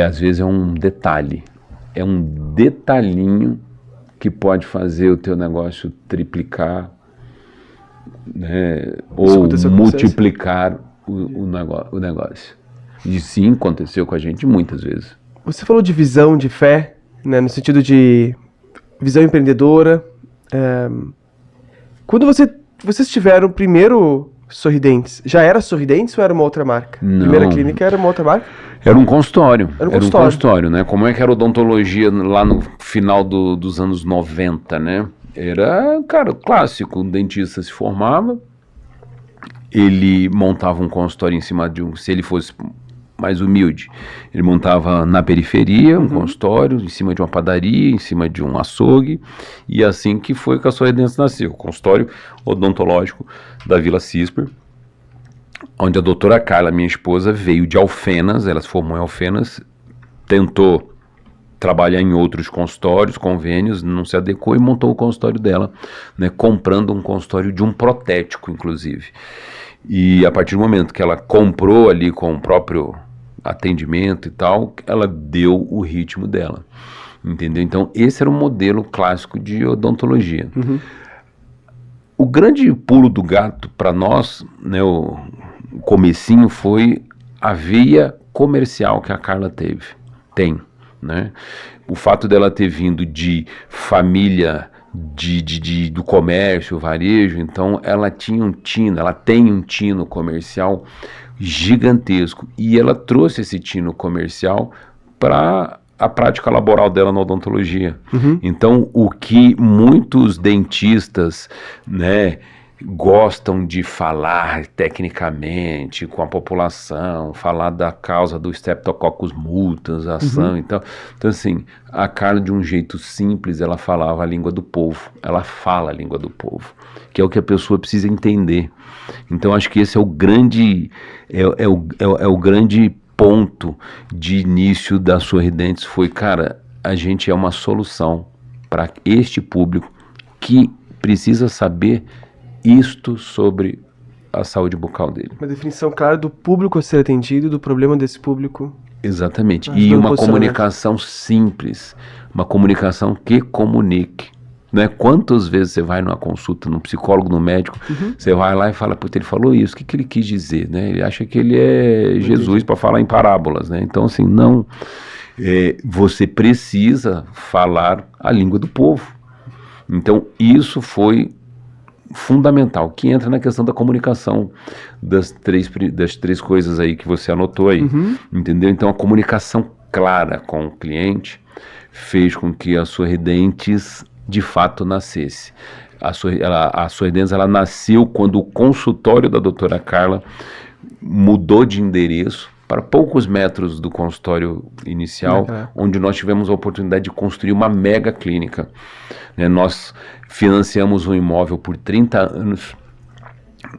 Às vezes é um detalhe, é um detalhinho que pode fazer o teu negócio triplicar, né? Ou multiplicar o negócio. E sim, aconteceu com a gente muitas vezes. Você falou de visão, de fé, né, no sentido de visão empreendedora. Quando vocês tiveram primeiro Sorridentes, já era Sorridentes ou era uma outra marca? Não. Primeira clínica era uma outra marca? Era um consultório. Era um consultório, né? Como é que era a odontologia lá no final dos anos 90, né? Era, cara, clássico. Um dentista se formava, ele montava um consultório em cima se ele fosse mais humilde, ele montava na periferia um consultório, em cima de uma padaria, em cima de um açougue, e assim que foi que a Sorridentes nasceu, o consultório odontológico da Vila Cisper. onde a doutora Carla, minha esposa, veio de Alfenas, ela se formou em Alfenas, tentou trabalhar em outros consultórios, convênios, não se adequou e montou o consultório dela, né, comprando um consultório de um protético, inclusive. E a partir do momento que ela comprou ali com o próprio atendimento e tal, ela deu o ritmo dela, entendeu? Então esse era um modelo clássico de odontologia. O grande pulo do gato para nós, né, o comecinho foi a veia comercial que a Carla tem, né? O fato dela ter vindo de família do comércio, varejo, então ela tem um tino comercial gigantesco, e ela trouxe esse tino comercial para a prática laboral dela na odontologia. Então o que muitos dentistas, né, gostam de falar tecnicamente com a população, falar da causa do Streptococcus mutans, ação e tal. Então assim, a Carla, de um jeito simples, ela falava a língua do povo, ela fala a língua do povo, que é o que a pessoa precisa entender. Então acho que esse é o grande o grande ponto de início da Sorridentes, foi, cara, a gente é uma solução para este público que precisa saber isto sobre a saúde bucal dele. Uma definição clara do público a ser atendido, do problema desse público. Exatamente. E uma comunicação simples, uma comunicação que comunique. Né? Quantas vezes você vai numa consulta, num psicólogo, num médico, você vai lá e fala, puta, ele falou isso, o que ele quis dizer? Né? Ele acha que ele é Jesus para falar em parábolas. Né? Então, assim, não. Você precisa falar a língua do povo. Então, isso foi fundamental, que entra na questão da comunicação, das três coisas aí que você anotou aí, entendeu? Então a comunicação clara com o cliente fez com que a Sorridentes de fato nascesse. A Sorridentes, ela nasceu quando o consultório da doutora Carla mudou de endereço para poucos metros do consultório inicial, onde nós tivemos a oportunidade de construir uma mega clínica. Nós financiamos um imóvel por 30 anos,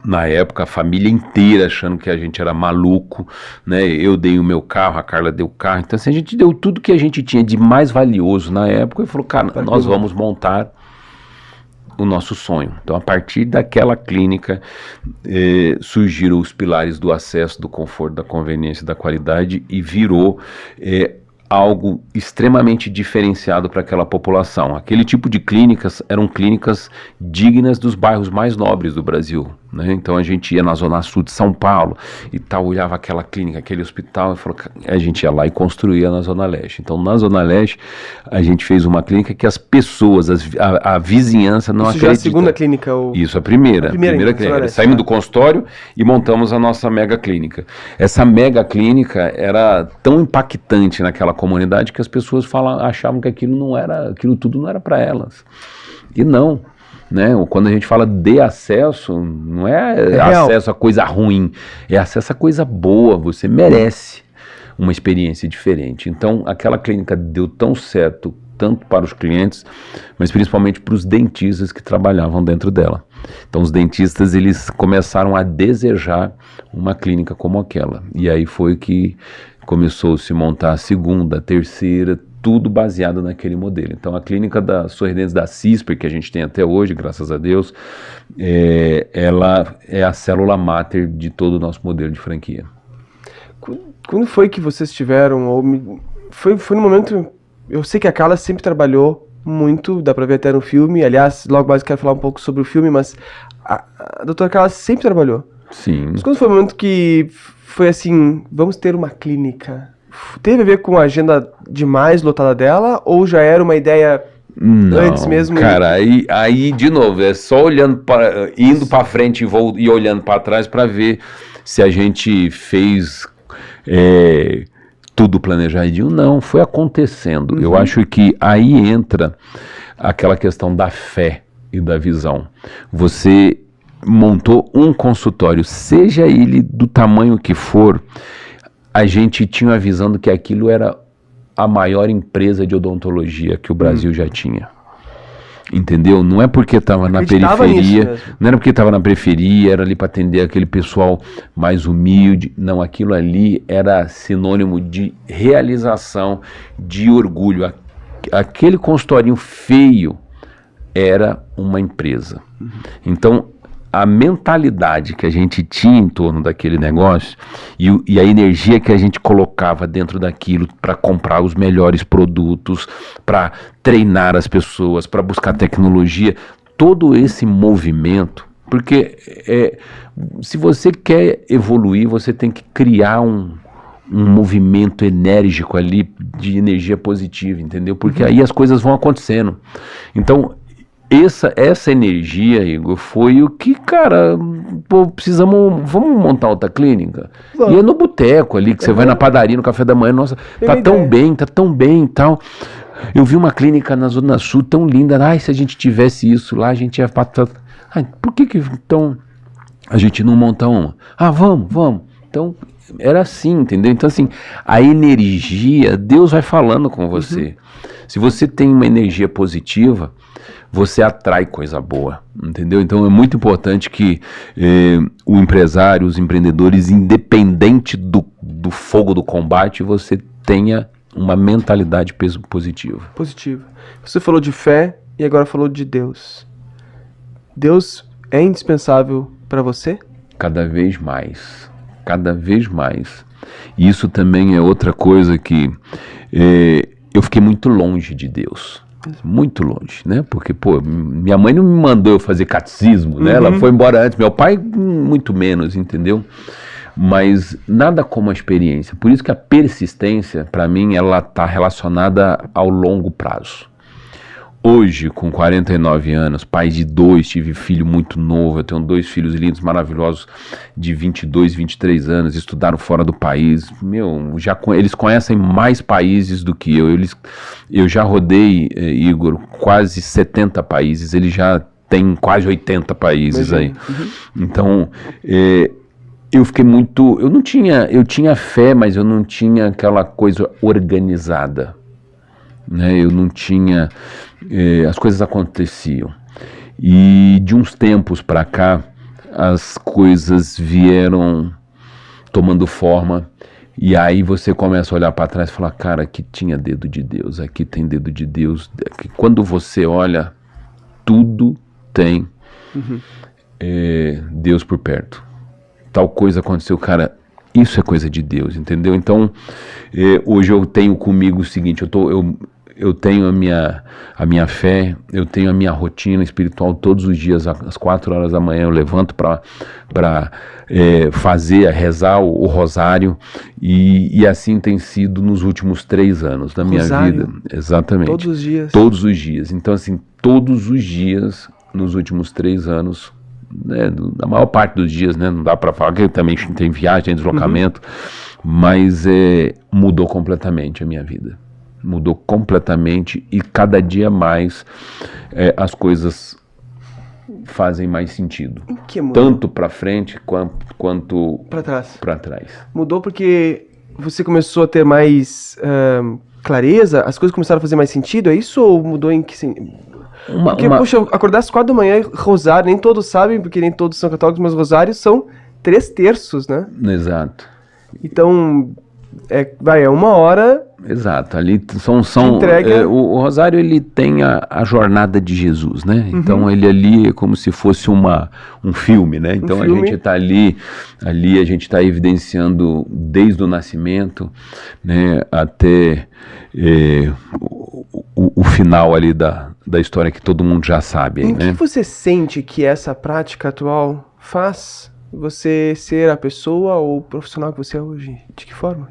na época a família inteira achando que a gente era maluco, né? Eu dei o meu carro, a Carla deu o carro, então assim, a gente deu tudo que a gente tinha de mais valioso na época e falou, cara, nós vamos montar o nosso sonho. Então, a partir daquela clínica, surgiram os pilares do acesso, do conforto, da conveniência, da qualidade, e virou algo extremamente diferenciado para aquela população. Aquele tipo de clínicas eram clínicas dignas dos bairros mais nobres do Brasil, né? Então a gente ia na zona sul de São Paulo e tal, olhava aquela clínica, aquele hospital, e falou, a gente ia lá e construía na zona leste. Então na zona leste a gente fez uma clínica que as pessoas, a vizinhança não acredita. Isso já é a segunda clínica? Isso, a primeira clínica. Saímos do consultório e montamos a nossa mega clínica. Essa mega clínica era tão impactante naquela comunidade que as pessoas achavam que aquilo tudo não era para elas. E não, né? Quando a gente fala de acesso, não é acesso a coisa ruim, é acesso a coisa boa. Você merece uma experiência diferente. Então, aquela clínica deu tão certo, tanto para os clientes, mas principalmente para os dentistas que trabalhavam dentro dela. Então, os dentistas, eles começaram a desejar uma clínica como aquela. E aí foi que começou a se montar a segunda, a terceira, tudo baseado naquele modelo. Então a clínica da Sorridentes da CISPER, que a gente tem até hoje, graças a Deus, ela é a célula máter de todo o nosso modelo de franquia. Quando foi que vocês tiveram, foi no momento, eu sei que a Carla sempre trabalhou muito, dá pra ver até no filme, aliás, logo mais eu quero falar um pouco sobre o filme, mas a doutora Carla sempre trabalhou. Sim. Mas quando foi o momento que foi assim, vamos ter uma clínica, teve a ver com a agenda demais lotada dela, ou já era uma ideia antes mesmo? Cara, aí de novo, é só indo para frente e olhando para trás para ver se a gente fez tudo planejadinho. Não, foi acontecendo. Eu acho que aí entra aquela questão da fé e da visão. Você montou um consultório, seja ele do tamanho que for, a gente tinha a visão de que aquilo era a maior empresa de odontologia que o Brasil já tinha. Entendeu? Não é porque estava na periferia, não era porque estava na periferia, era ali para atender aquele pessoal mais humilde. Não, aquilo ali era sinônimo de realização, de orgulho. Aquele consultorinho feio era uma empresa. Então, a mentalidade que a gente tinha em torno daquele negócio e a energia que a gente colocava dentro daquilo para comprar os melhores produtos, para treinar as pessoas, para buscar tecnologia, todo esse movimento, porque se você quer evoluir, você tem que criar um movimento enérgico ali de energia positiva, entendeu? Porque aí as coisas vão acontecendo. Então, essa energia, Igor, foi o que, cara, pô, vamos montar outra clínica? E é no boteco ali, que você vai na padaria, no café da manhã, nossa, tá tão bem e tal. Eu vi uma clínica na Zona Sul tão linda, se a gente tivesse isso lá, a gente ia... por que então a gente não monta uma? Vamos. Então, era assim, entendeu? Então, assim, a energia, Deus vai falando com você. Se você tem uma energia positiva, você atrai coisa boa, entendeu? Então é muito importante que o empresário, os empreendedores, independente do fogo do combate, você tenha uma mentalidade positiva. Positiva. Você falou de fé e agora falou de Deus. Deus é indispensável para você? Cada vez mais. E isso também é outra coisa que eu fiquei muito longe de Deus. Muito longe, né? Porque, minha mãe não me mandou eu fazer catecismo, né? Ela foi embora antes, meu pai muito menos, entendeu? Mas nada como a experiência. Por isso que a persistência, para mim, ela está relacionada ao longo prazo. Hoje, com 49 anos, pai de 2, tive filho muito novo, eu tenho 2 filhos lindos, maravilhosos, de 22, 23 anos, estudaram fora do país. Eles conhecem mais países do que eu. Eu já rodei, Igor, quase 70 países, ele já tem quase 80 países aí. Então, eu fiquei muito... Eu tinha fé, mas eu não tinha aquela coisa organizada. Né? Eu não tinha... as coisas aconteciam. E de uns tempos para cá, as coisas vieram tomando forma. E aí você começa a olhar para trás e falar, cara, aqui tinha dedo de Deus, aqui tem dedo de Deus. Quando você olha, tudo tem Deus por perto. Tal coisa aconteceu, cara, isso é coisa de Deus, entendeu? Então, hoje eu tenho comigo o seguinte, eu tenho a minha fé, eu tenho a minha rotina espiritual todos os dias, às 4 horas da manhã eu levanto para rezar o rosário, e assim tem sido nos últimos 3 anos da minha vida. Exatamente. Todos os dias? Todos os dias. Então, assim, todos os dias, nos últimos 3 anos, né, na maior parte dos dias, né, não dá para falar que também tem viagem, tem deslocamento, mas mudou completamente a minha vida. Mudou completamente e cada dia mais as coisas fazem mais sentido. Em que mudou? Tanto para frente quanto para trás. Mudou porque você começou a ter mais clareza? As coisas começaram a fazer mais sentido? É isso ou mudou em que sentido? Porque, poxa, acordar às 4 da manhã e rosário, nem todos sabem, porque nem todos são católicos, mas rosários são 3 terços, né? Exato. Então, é 1 hora... Exato, ali o rosário ele tem a jornada de Jesus, né? Então ele ali é como se fosse um filme, né? Então a gente está ali a gente está evidenciando desde o nascimento, né, até o final ali da história que todo mundo já sabe. Em que você sente que essa prática atual faz você ser a pessoa ou o profissional que você é hoje? De que forma?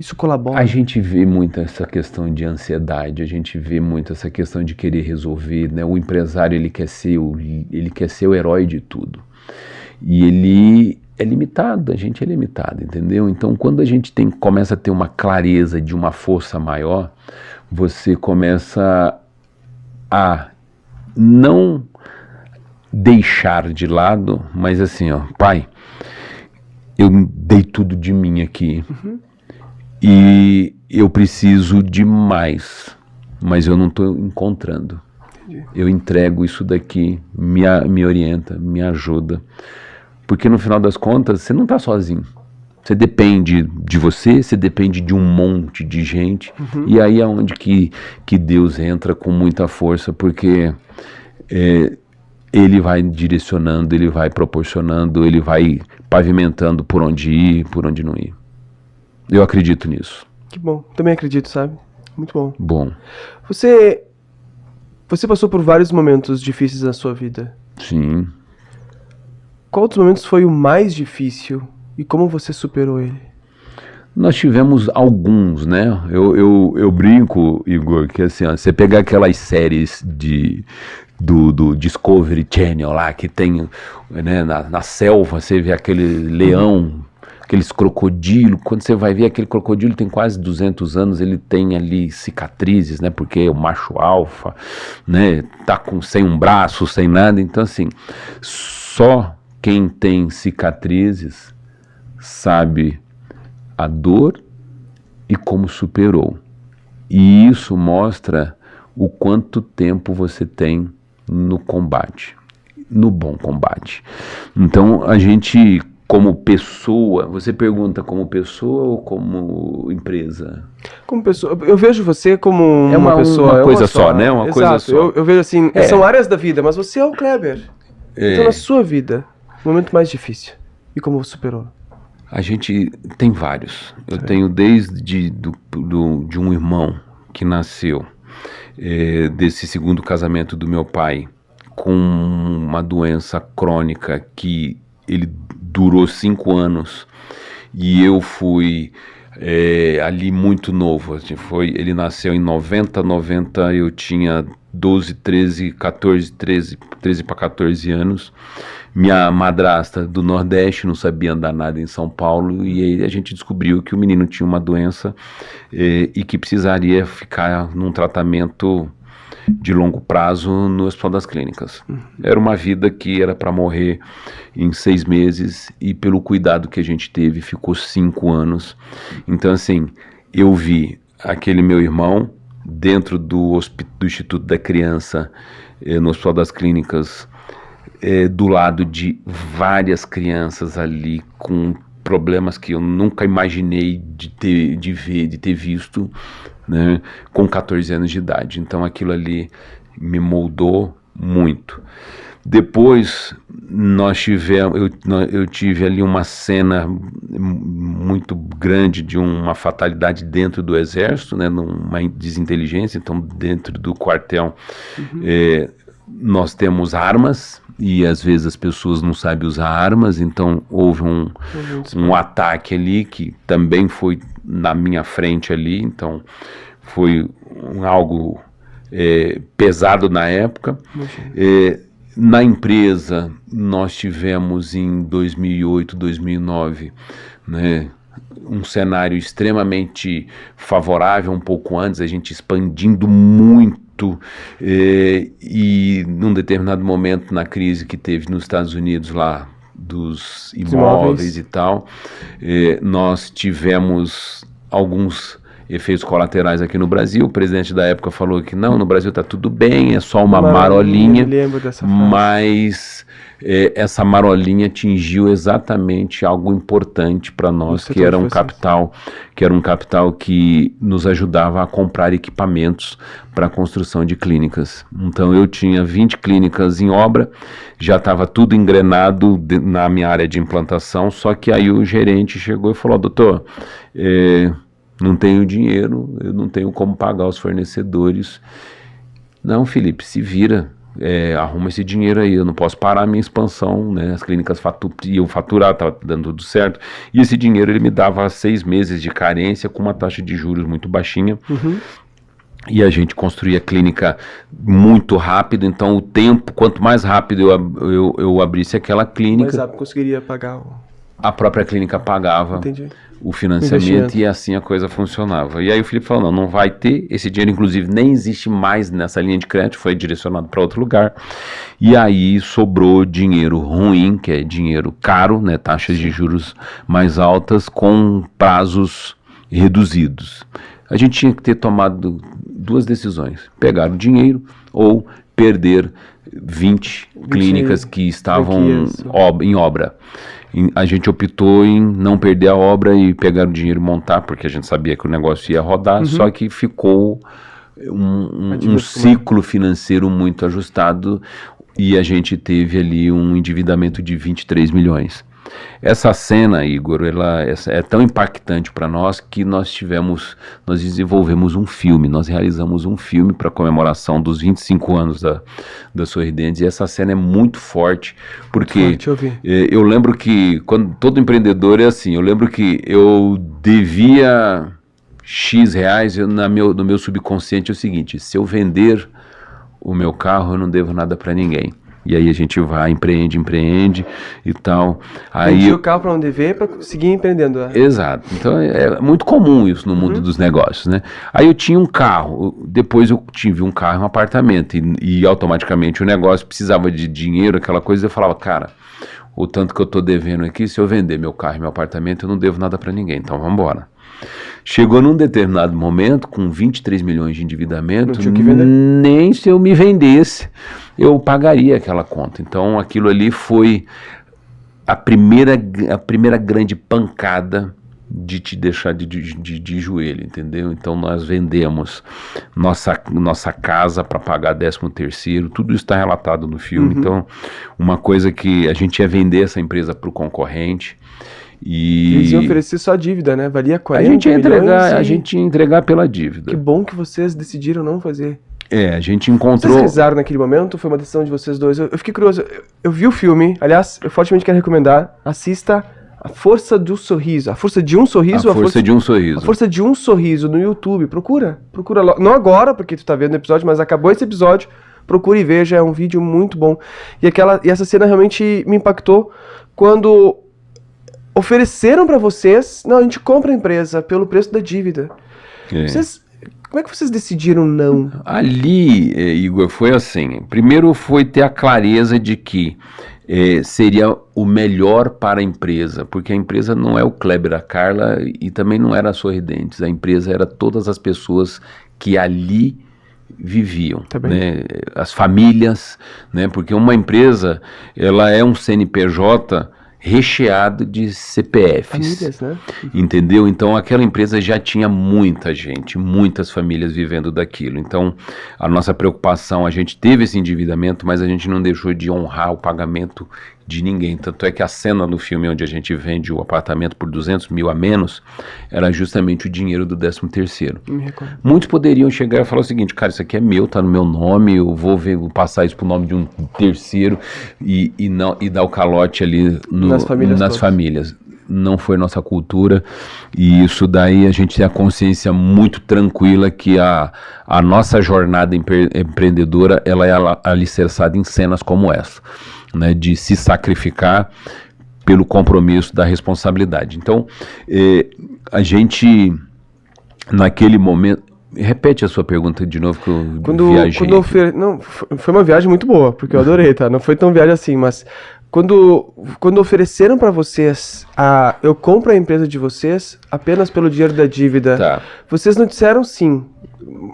Isso colabora? A gente vê muito essa questão de ansiedade, a gente vê muito essa questão de querer resolver, né? O empresário, ele quer ser o herói de tudo. E ele é limitado, a gente é limitado, entendeu? Então, quando a gente começa a ter uma clareza de uma força maior, você começa a não deixar de lado, mas assim, pai, eu dei tudo de mim aqui. E eu preciso de mais, mas eu não estou encontrando. eu entrego isso daqui, me orienta, me ajuda. Porque no final das contas, você não está sozinho. Você depende de você depende de um monte de gente. E aí é onde que Deus entra com muita força, porque Ele vai direcionando, Ele vai proporcionando, Ele vai pavimentando por onde ir, por onde não ir. Eu acredito nisso. Que bom. Também acredito, sabe? Muito bom. Bom. Você passou por vários momentos difíceis na sua vida. Sim. Qual dos momentos foi o mais difícil e como você superou ele? Nós tivemos alguns, né? Eu brinco, Igor, que assim, ó, você pegar aquelas séries do Discovery Channel lá, que tem, né, na selva, você vê aquele leão, aqueles crocodilos. Quando você vai ver, aquele crocodilo tem quase 200 anos, ele tem ali cicatrizes, né? Porque é o macho alfa, né? Tá sem um braço, sem nada. Então, assim, só quem tem cicatrizes sabe a dor e como superou. E isso mostra o quanto tempo você tem no combate, no bom combate. Então, a gente, como pessoa, você pergunta como pessoa ou como empresa? Como pessoa, eu vejo você como uma pessoa. Uma coisa só, né? Uma coisa só. Eu vejo assim, são áreas da vida, mas você é o Kleber. Então, na sua vida, o momento mais difícil. E como você superou? A gente tem vários. Eu tenho desde de um irmão que nasceu desse segundo casamento do meu pai, com uma doença crônica que ele durou 5 anos, e eu fui ali muito novo. Assim, ele nasceu em 90, eu tinha 12, 13 para 14 anos. Minha madrasta do Nordeste não sabia andar nada em São Paulo, e aí a gente descobriu que o menino tinha uma doença e que precisaria ficar num tratamento de longo prazo no Hospital das Clínicas. Era uma vida que era para morrer em 6 meses, e pelo cuidado que a gente teve, ficou 5 anos. Então, assim, eu vi aquele meu irmão dentro do Instituto da Criança, no Hospital das Clínicas, do lado de várias crianças ali com problemas que eu nunca imaginei de ter visto, né, com 14 anos de idade. Então aquilo ali me moldou muito. Depois eu tive ali uma cena muito grande de uma fatalidade dentro do Exército, né, numa desinteligência. Então, dentro do quartel, nós temos armas, e às vezes as pessoas não sabem usar armas. Então houve um ataque ali que também foi na minha frente ali. Então foi algo pesado na época. Na empresa nós tivemos em 2008, 2009, né, um cenário extremamente favorável. Um pouco antes, a gente expandindo muito, e num determinado momento, na crise que teve nos Estados Unidos lá dos imóveis e tal, nós tivemos alguns efeitos colaterais aqui no Brasil. O presidente da época falou que não, no Brasil está tudo bem, é só uma marolinha. Me lembro dessa frase. Mas essa marolinha atingiu exatamente algo importante para nós, que era um capital que nos ajudava a comprar equipamentos para a construção de clínicas. Então eu tinha 20 clínicas em obra, já estava tudo engrenado na minha área de implantação, só que aí o gerente chegou e falou: doutor, não tenho dinheiro, eu não tenho como pagar os fornecedores. Não, Felipe, se vira, arruma esse dinheiro aí, eu não posso parar a minha expansão, né? As clínicas iam faturar, estava dando tudo certo, e esse dinheiro ele me dava 6 meses de carência, com uma taxa de juros muito baixinha. E a gente construía a clínica muito rápido. Então o tempo, quanto mais rápido eu abrisse aquela clínica, mais rápido conseguiria pagar a própria clínica pagava o financiamento, e assim a coisa funcionava. E aí o Felipe falou: não vai ter, esse dinheiro inclusive nem existe mais nessa linha de crédito, foi direcionado para outro lugar. E aí sobrou dinheiro ruim, que é dinheiro caro, né, taxas de juros mais altas, com prazos reduzidos. A gente tinha que ter tomado 2 decisões: pegar o dinheiro ou perder 20 clínicas que estavam em obra. A gente optou em não perder a obra e pegar o dinheiro e montar, porque a gente sabia que o negócio ia rodar, só que ficou um ciclo financeiro muito ajustado e a gente teve ali um endividamento de 23 milhões. Essa cena, Igor, ela é tão impactante para nós que nós desenvolvemos um filme, nós realizamos um filme para comemoração dos 25 anos da Sorridentes, e essa cena é muito forte, porque eu lembro que, quando todo empreendedor é assim, eu lembro que eu devia X reais, no meu subconsciente é o seguinte: se eu vender o meu carro, eu não devo nada para ninguém. E aí a gente vai, empreende e tal. Vendi o carro para não dever, para seguir empreendendo. Exato. Então é muito comum isso no mundo dos negócios, né? Aí eu tinha um carro, depois eu tive um carro e um apartamento, e automaticamente o negócio precisava de dinheiro, aquela coisa, eu falava, cara, o tanto que eu tô devendo aqui, se eu vender meu carro e meu apartamento, eu não devo nada para ninguém, então vamos embora. Chegou num determinado momento, com 23 milhões de endividamento, nem se eu me vendesse, eu pagaria aquela conta. Então aquilo ali foi a primeira grande pancada de te deixar de joelho, entendeu? Então nós vendemos nossa casa para pagar 13º, tudo isso está relatado no filme. Então, uma coisa que a gente ia vender essa empresa para o concorrente, e eles iam oferecer só a dívida, né? Valia 40 milhões. A gente ia entregar pela dívida. Que bom que vocês decidiram não fazer. A gente encontrou... Vocês rezaram naquele momento? Foi uma decisão de vocês dois? Eu fiquei curioso. Eu vi o filme. Aliás, eu fortemente quero recomendar. Assista A Força do Sorriso. A Força de um Sorriso? A Força de um Sorriso. A Força de um Sorriso no YouTube. Procura não agora, porque tu tá vendo o episódio, mas acabou esse episódio. Procure e veja. É um vídeo muito bom. E essa cena realmente me impactou quando ofereceram para vocês, não, a gente compra a empresa pelo preço da dívida. Como é que vocês decidiram não? Ali, Igor, foi assim. Primeiro foi ter a clareza de que seria o melhor para a empresa, porque a empresa não é o Kleber, a Carla, e também não era a Sorridentes. A empresa era todas as pessoas que ali viviam, né? As famílias, né? Porque uma empresa, ela é um CNPJ recheado de CPFs, famílias, né? Entendeu? Então aquela empresa já tinha muita gente, muitas famílias vivendo daquilo. Então a nossa preocupação, a gente teve esse endividamento, mas a gente não deixou de honrar o pagamento de ninguém. Tanto é que a cena no filme onde a gente vende o apartamento por 200 mil a menos era justamente o dinheiro do 13º. Muitos poderiam chegar e falar o seguinte: cara, isso aqui é meu, tá no meu nome, eu vou passar isso pro nome de um terceiro e dar o calote ali nas famílias. Não foi nossa cultura, e isso daí a gente tem a consciência muito tranquila que a nossa jornada empreendedora, ela é alicerçada em cenas como essa, né, de se sacrificar pelo compromisso da responsabilidade. Então, a gente, naquele momento... Repete a sua pergunta de novo, que eu viajei. Não, foi uma viagem muito boa, porque eu adorei, tá? Não foi tão viagem assim, mas quando ofereceram para vocês, eu compro a empresa de vocês apenas pelo dinheiro da dívida, vocês não disseram sim,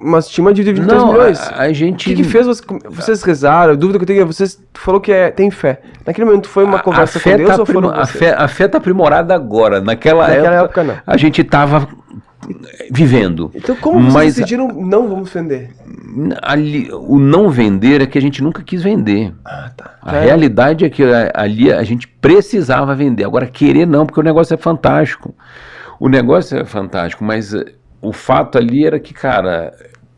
mas tinha uma dívida de 23 milhões. A gente... O que fez vocês rezaram? A dúvida que eu tenho é, vocês falou que tem fé. Naquele momento foi uma conversa com Deus ou foram vocês? A fé tá aprimorada agora. Naquela época não. A gente estava vivendo. Então como vocês decidiram não vamos vender? O não vender é que a gente nunca quis vender. A realidade é que ali a gente precisava vender. Agora querer não, porque o negócio é fantástico. O negócio é fantástico, mas o fato ali era que, cara,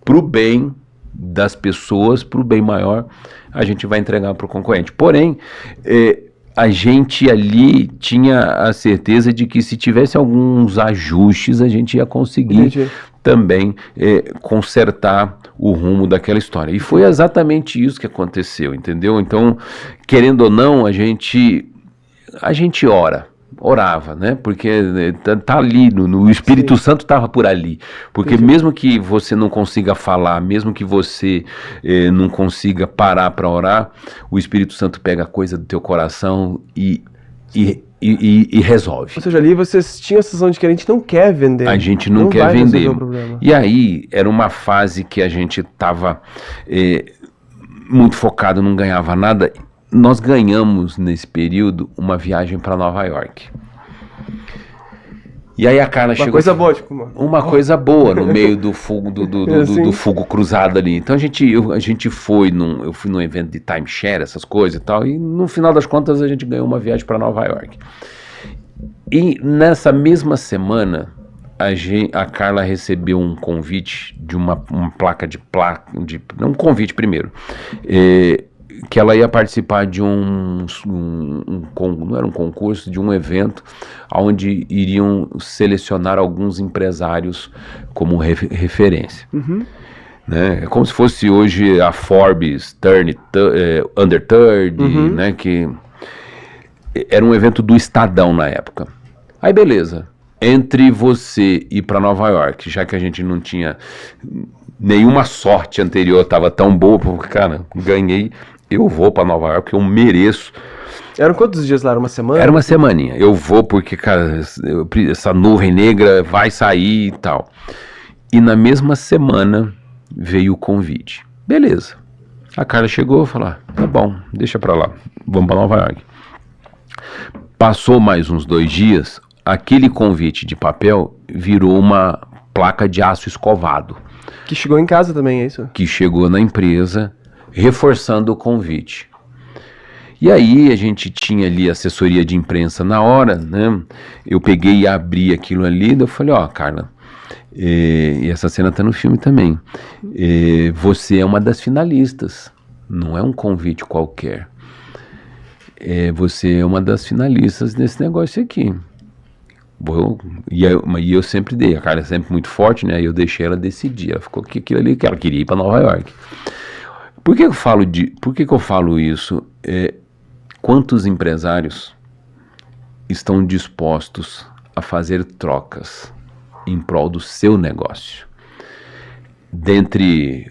pro bem das pessoas, pro bem maior, a gente vai entregar pro concorrente. Porém, a gente ali tinha a certeza de que se tivesse alguns ajustes, a gente ia conseguir também consertar o rumo daquela história. E foi exatamente isso que aconteceu, entendeu? Então, querendo ou não, a gente orava, né? Porque tá ali, o Espírito Santo estava por ali. Porque mesmo que você não consiga falar, mesmo que você não consiga parar para orar, o Espírito Santo pega a coisa do teu coração e resolve. Ou seja, ali vocês tinham a sensação de que a gente não quer vender. A gente não quer vender. E aí era uma fase que a gente estava muito focado, não ganhava nada. Nós ganhamos, nesse período, uma viagem para Nova York. E aí a Carla chegou... Uma coisa boa, tipo... Uma coisa boa no meio do fogo, do fogo cruzado ali. Então a gente foi eu fui num evento de timeshare, essas coisas e tal, e no final das contas a gente ganhou uma viagem para Nova York. E nessa mesma semana, a Carla recebeu um convite de uma placa de... Não, um convite primeiro. Que ela ia participar de não era um concurso, de um evento onde iriam selecionar alguns empresários como referência. Uhum. Né? É como se fosse hoje a Forbes Under 30, Uhum. né? Que era um evento do Estadão na época. Aí beleza, entre você ir para Nova York, já que a gente não tinha nenhuma sorte anterior, estava tão boa, porque, cara, ganhei... Eu vou para Nova York, eu mereço. Eram quantos dias lá? Era uma semana? Era uma semaninha. Eu vou porque, cara, essa nuvem negra vai sair e tal. E na mesma semana veio o convite. Beleza. A Carla chegou e falou, tá bom, deixa pra lá, vamos para Nova York. Passou mais uns 2 dias, aquele convite de papel virou uma placa de aço escovado. Que chegou em casa também, é isso? Que chegou na empresa... reforçando o convite. E aí a gente tinha ali assessoria de imprensa na hora, né? Eu peguei e abri aquilo ali, eu falei, Carla, e essa cena tá no filme também, você é uma das finalistas, não é um convite qualquer, você é uma das finalistas desse negócio aqui. E eu sempre dei, a Carla é sempre muito forte, né? Eu deixei ela decidir, ela ficou com aquilo ali que ela queria ir para Nova York. Por que eu falo isso? Quantos empresários estão dispostos a fazer trocas em prol do seu negócio?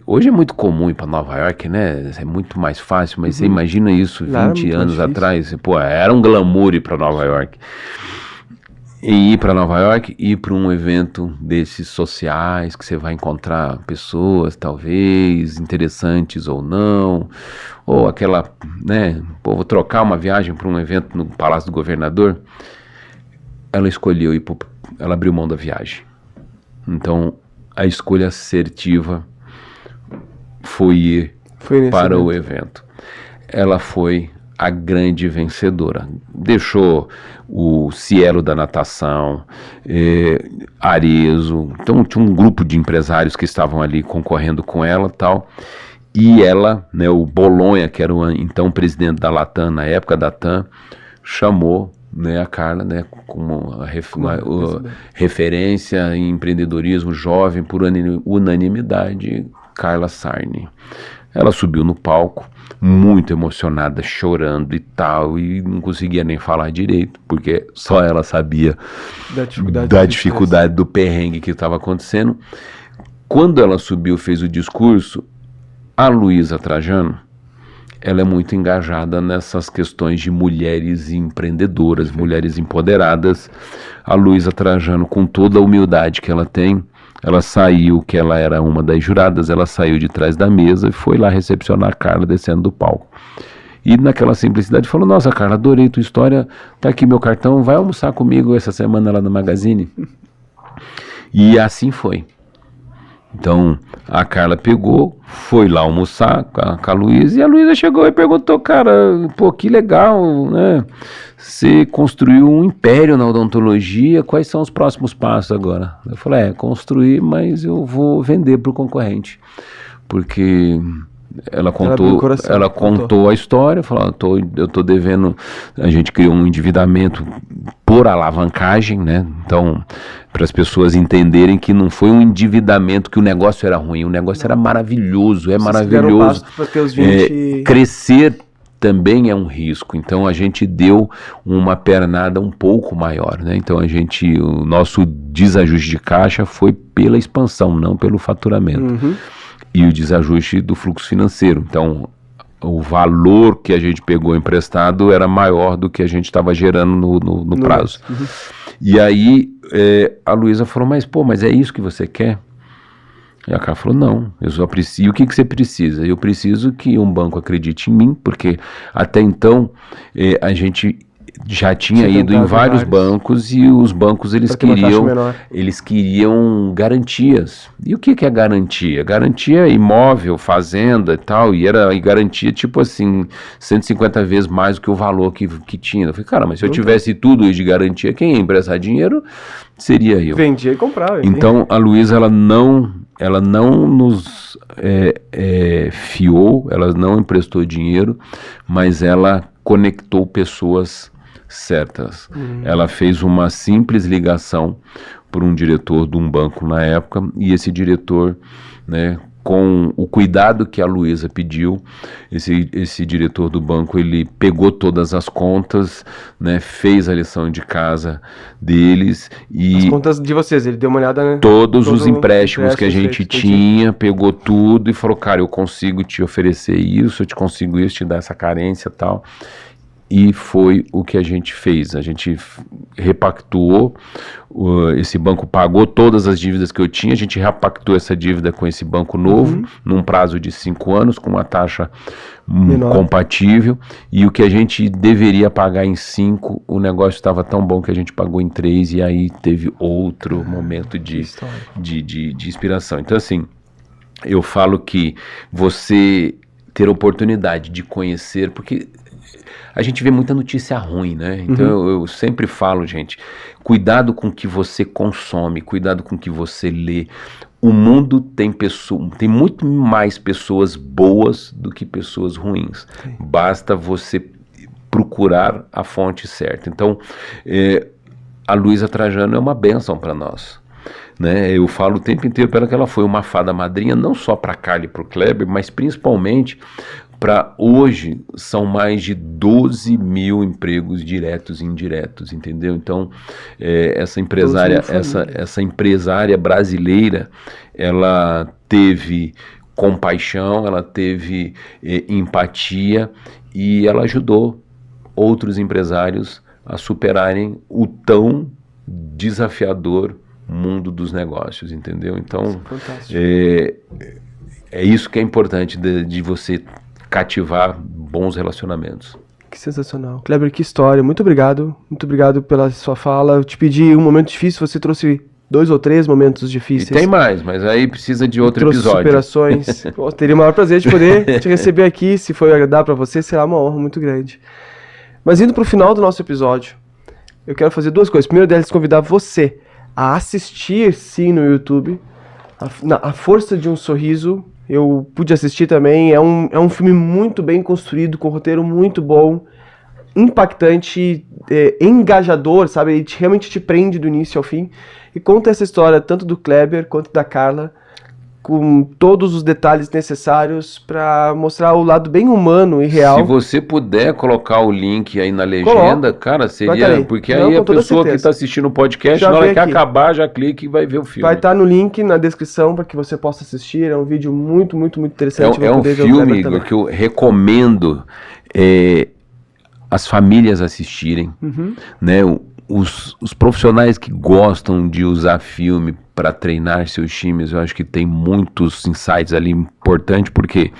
Hoje é muito comum ir para Nova York, né? É muito mais fácil, mas você imagina isso 20 anos atrás? Pô, era um glamour ir para Nova York. E ir para Nova York, ir para um evento desses sociais, que você vai encontrar pessoas, talvez, interessantes ou não, ou aquela, né, vou trocar uma viagem para um evento no Palácio do Governador. Ela escolheu ela abriu mão da viagem. Então, a escolha assertiva foi ir para o evento. Ela foi a grande vencedora. Deixou o Cielo da natação, Arezzo, então tinha um grupo de empresários que estavam ali concorrendo com ela e tal, e ela, né, o Bolonha, que era o então presidente da Latam, na época da TAM, chamou, né, a Carla, né, como referência em empreendedorismo jovem por unanimidade, Carla Sarni. Ela subiu no palco, muito emocionada, chorando e tal, e não conseguia nem falar direito, porque só ela sabia da dificuldade do perrengue que estava acontecendo. Quando ela subiu, fez o discurso, a Luísa Trajano, ela é muito engajada nessas questões de mulheres empreendedoras, mulheres empoderadas. A Luísa Trajano, com toda a humildade que ela tem, ela saiu, que ela era uma das juradas, ela saiu de trás da mesa e foi lá recepcionar a Carla descendo do palco. E naquela simplicidade falou, nossa, Carla, adorei tua história, tá aqui meu cartão, vai almoçar comigo essa semana lá no Magazine. E assim foi. Então, a Carla pegou, foi lá almoçar com a Luísa, e a Luísa chegou e perguntou, cara, pô, que legal, né? Você construiu um império na odontologia, quais são os próximos passos agora? Eu falei, construir, mas eu vou vender para o concorrente. Porque ela contou a história, falou, eu tô devendo, a gente criou um endividamento por alavancagem, né? Então, para as pessoas entenderem que não foi um endividamento que o negócio era ruim, o negócio era maravilhoso, maravilhoso. Ter os 20... Crescer também é um risco, então a gente deu uma pernada um pouco maior, né? Então o nosso desajuste de caixa foi pela expansão, não pelo faturamento. E o desajuste do fluxo financeiro. Então, o valor que a gente pegou emprestado era maior do que a gente estava gerando no prazo. E aí, a Luísa falou, mas é isso que você quer? E a Carla falou, não, eu só preciso. E o que você precisa? Eu preciso que um banco acredite em mim, porque até então a gente já tinha ido em vários bancos e os bancos eles queriam garantias. E o que é garantia? Garantia é imóvel, fazenda e tal, e garantia tipo assim, 150 vezes mais do que o valor que tinha. Eu falei, cara, mas se eu tivesse tudo isso de garantia, quem ia emprestar dinheiro seria eu. Vendia e comprava. Então a Luísa, ela não nos fiou, ela não emprestou dinheiro, mas ela conectou pessoas certas. Ela fez uma simples ligação por um diretor de um banco na época, e esse diretor, né, com o cuidado que a Luísa pediu, esse diretor do banco, ele pegou todas as contas, né, fez a lição de casa deles e... As contas de vocês, ele deu uma olhada, né? Todos os empréstimos que a gente tinha, pegou tudo e falou, cara, eu consigo te oferecer isso, eu te consigo isso, te dar essa carência e tal. E foi o que a gente fez. A gente repactuou, esse banco pagou todas as dívidas que eu tinha, a gente repactuou essa dívida com esse banco novo, num prazo de 5 anos, com uma taxa compatível, e o que a gente deveria pagar em 5, o negócio estava tão bom que a gente pagou em 3, e aí teve outro momento de inspiração. Então assim, eu falo que você ter a oportunidade de conhecer, porque a gente vê muita notícia ruim, né? Então eu sempre falo, gente, cuidado com o que você consome, cuidado com o que você lê. O mundo tem muito mais pessoas boas do que pessoas ruins. Sim. Basta você procurar a fonte certa. Então, a Luísa Trajano é uma bênção para nós. Né? Eu falo o tempo inteiro para ela que ela foi uma fada madrinha, não só para a Carla e para o Kleber, mas principalmente para hoje são mais de 12 mil empregos diretos e indiretos, entendeu? Então essa empresária brasileira, ela teve compaixão, ela teve empatia, e ela ajudou outros empresários a superarem o tão desafiador mundo dos negócios, entendeu? Então é isso que é importante de você cativar bons relacionamentos. Que sensacional. Kleber, que história. Muito obrigado pela sua fala. Eu te pedi um momento difícil, você trouxe 2 ou 3 momentos difíceis. E tem mais, mas aí precisa de outro episódio. Superações. Teria o maior prazer de poder te receber aqui, se for agradar para você, será uma honra muito grande. Mas indo para o final do nosso episódio, eu quero fazer 2 coisas. Primeiro delas, convidar você a assistir, sim, no YouTube, A Força de um Sorriso. Eu pude assistir também, é um filme muito bem construído, com um roteiro muito bom, impactante, engajador, sabe? Ele realmente te prende do início ao fim, e conta essa história tanto do Kleber quanto da Carla, com todos os detalhes necessários para mostrar o lado bem humano e real. Se você puder colocar o link aí na legenda, cara, seria... Porque aí a pessoa que está assistindo o podcast, na hora que acabar, já clica e vai ver o filme. Vai estar no link na descrição para que você possa assistir. É um vídeo muito, muito, muito interessante. É um filme, Igor, que eu recomendo as famílias assistirem, né? Os profissionais que gostam de usar filme para treinar seus times, eu acho que tem muitos insights ali importantes, porque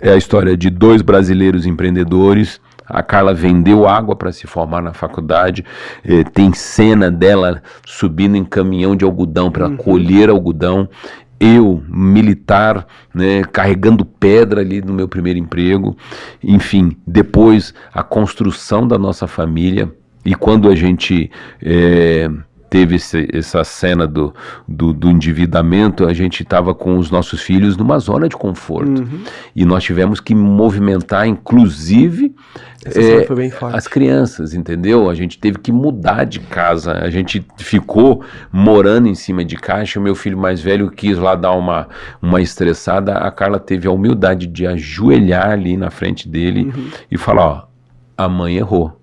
é a história de 2 brasileiros empreendedores. A Carla vendeu água para se formar na faculdade, tem cena dela subindo em caminhão de algodão para colher algodão. Eu, militar, né, carregando pedra ali no meu primeiro emprego. Enfim, depois a construção da nossa família. E quando a gente teve essa cena do endividamento, a gente estava com os nossos filhos numa zona de conforto. E nós tivemos que movimentar, inclusive, foi bem forte. As crianças, entendeu? A gente teve que mudar de casa. A gente ficou morando em cima de caixa. O meu filho mais velho quis lá dar uma estressada. A Carla teve a humildade de ajoelhar ali na frente dele e falar, ó, a mãe errou.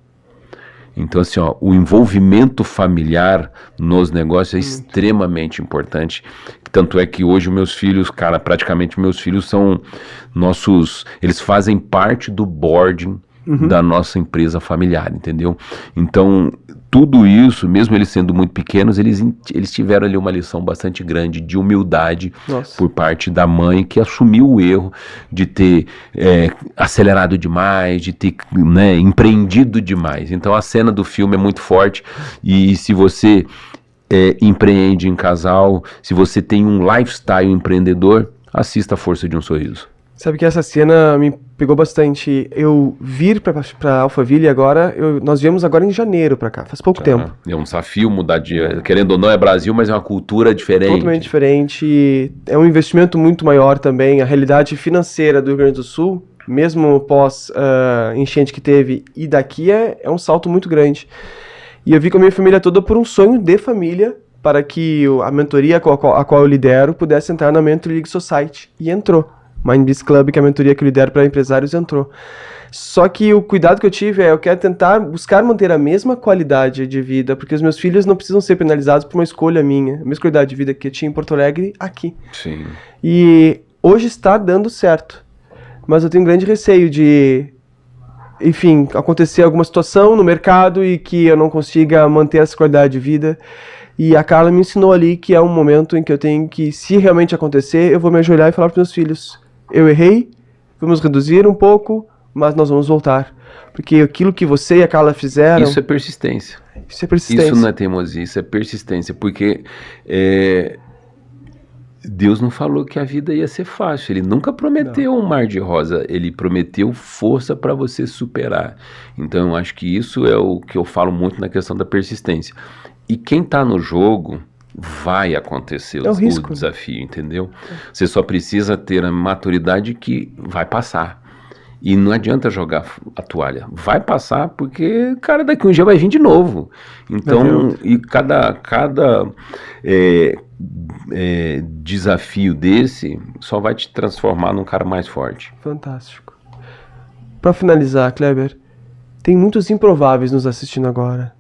Então, assim, ó, o envolvimento familiar nos negócios é extremamente importante. Tanto é que hoje meus filhos, cara, praticamente meus filhos são eles fazem parte do board da nossa empresa familiar, entendeu? Então, tudo isso, mesmo eles sendo muito pequenos, eles tiveram ali uma lição bastante grande de humildade por parte da mãe, que assumiu o erro de ter acelerado demais, de ter, né, empreendido demais. Então, a cena do filme é muito forte, e se você empreende em casal, se você tem um lifestyle empreendedor, assista A Força de um Sorriso. Sabe que essa cena me pegou bastante. Eu vir pra Alphaville agora, nós viemos agora em janeiro pra cá, faz pouco tempo. É um desafio mudar querendo ou não, é Brasil, mas é uma cultura diferente. Totalmente diferente. É um investimento muito maior também. A realidade financeira do Rio Grande do Sul, mesmo pós enchente que teve, e daqui é um salto muito grande. E eu vi com a minha família toda por um sonho de família, para que a mentoria a qual eu lidero pudesse entrar na Mentor League Society. E entrou. Mindbiz Club, que é a mentoria que eu lidero para empresários, entrou. Só que o cuidado que eu tive eu quero buscar manter a mesma qualidade de vida, porque os meus filhos não precisam ser penalizados por uma escolha minha. A mesma qualidade de vida que eu tinha em Porto Alegre, aqui. Sim. E hoje está dando certo. Mas eu tenho um grande receio de, enfim, acontecer alguma situação no mercado e que eu não consiga manter essa qualidade de vida. E a Carla me ensinou ali que é um momento em que eu tenho que, se realmente acontecer, eu vou me ajoelhar e falar para os meus filhos: eu errei, vamos reduzir um pouco, mas nós vamos voltar. Porque aquilo que você e a Carla fizeram... Isso é persistência. Isso é persistência. Isso não é teimosia, isso é persistência. Porque Deus não falou que a vida ia ser fácil. Ele nunca prometeu um mar de rosa. Ele prometeu força para você superar. Então eu acho que isso é o que eu falo muito na questão da persistência. E quem está no jogo... vai acontecer o desafio, entendeu? Você só precisa ter a maturidade que vai passar. E não adianta jogar a toalha. Vai passar porque, cara, daqui um dia vai vir de novo. Então, e cada desafio desse só vai te transformar num cara mais forte. Fantástico. Para finalizar, Kleber, tem muitos improváveis nos assistindo agora.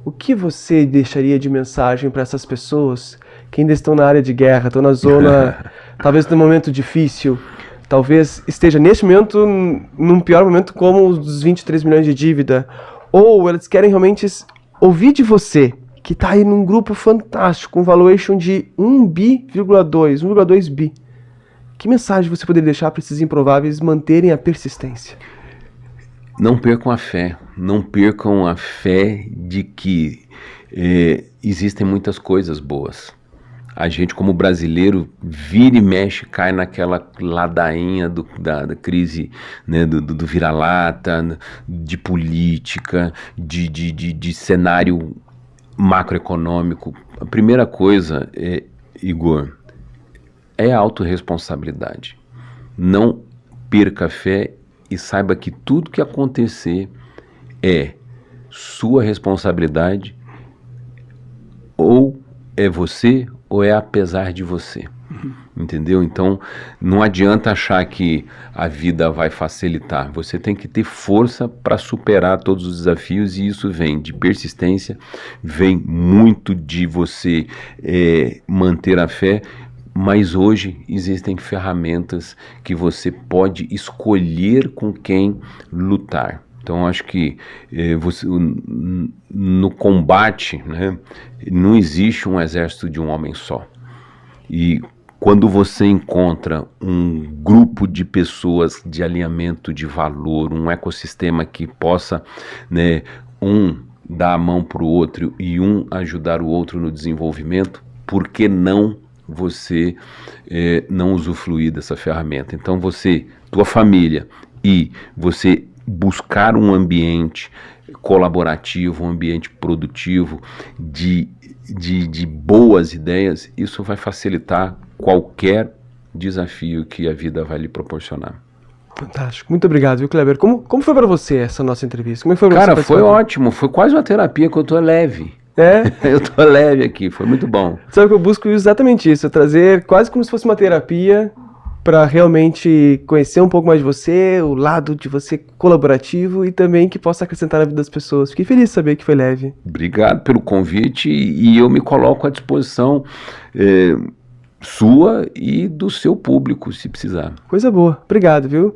O que você deixaria de mensagem para essas pessoas que ainda estão na área de guerra, estão na zona, talvez num momento difícil, talvez esteja neste momento num pior momento como os 23 milhões de dívida, ou elas querem realmente ouvir de você, que está aí num grupo fantástico, com valuation de 1,2 bi. Que mensagem você poderia deixar para esses improváveis manterem a persistência? Não percam a fé. Não percam a fé de que existem muitas coisas boas. A gente, como brasileiro, vira e mexe, cai naquela ladainha da crise, né, do vira-lata, de política, de cenário macroeconômico. A primeira coisa, Igor, é a autorresponsabilidade. Não perca a fé e saiba que tudo que acontecer é sua responsabilidade, ou é você, ou é apesar de você. Entendeu? Então, não adianta achar que a vida vai facilitar. Você tem que ter força para superar todos os desafios, e isso vem de persistência, vem muito de você manter a fé. Mas hoje existem ferramentas que você pode escolher com quem lutar. Então, acho que no combate, né, não existe um exército de um homem só. E quando você encontra um grupo de pessoas de alinhamento de valor, um ecossistema que possa, né, dar a mão para o outro e ajudar o outro no desenvolvimento, por que não você não usufruir dessa ferramenta? Então tua família, e você buscar um ambiente colaborativo, um ambiente produtivo, de boas ideias, isso vai facilitar qualquer desafio que a vida vai lhe proporcionar. Fantástico. Muito obrigado, viu, Kleber? Como foi para você essa nossa entrevista? Como foi Cara, foi ótimo. Foi quase uma terapia, que eu tô leve. Eu tô leve aqui, foi muito bom. Sabe que eu busco exatamente isso, trazer quase como se fosse uma terapia para realmente conhecer um pouco mais de você, o lado de você colaborativo, e também que possa acrescentar na vida das pessoas. Fiquei feliz de saber que foi leve. Obrigado pelo convite, e eu me coloco à disposição. sua e do seu público, se precisar. Coisa boa. Obrigado, viu?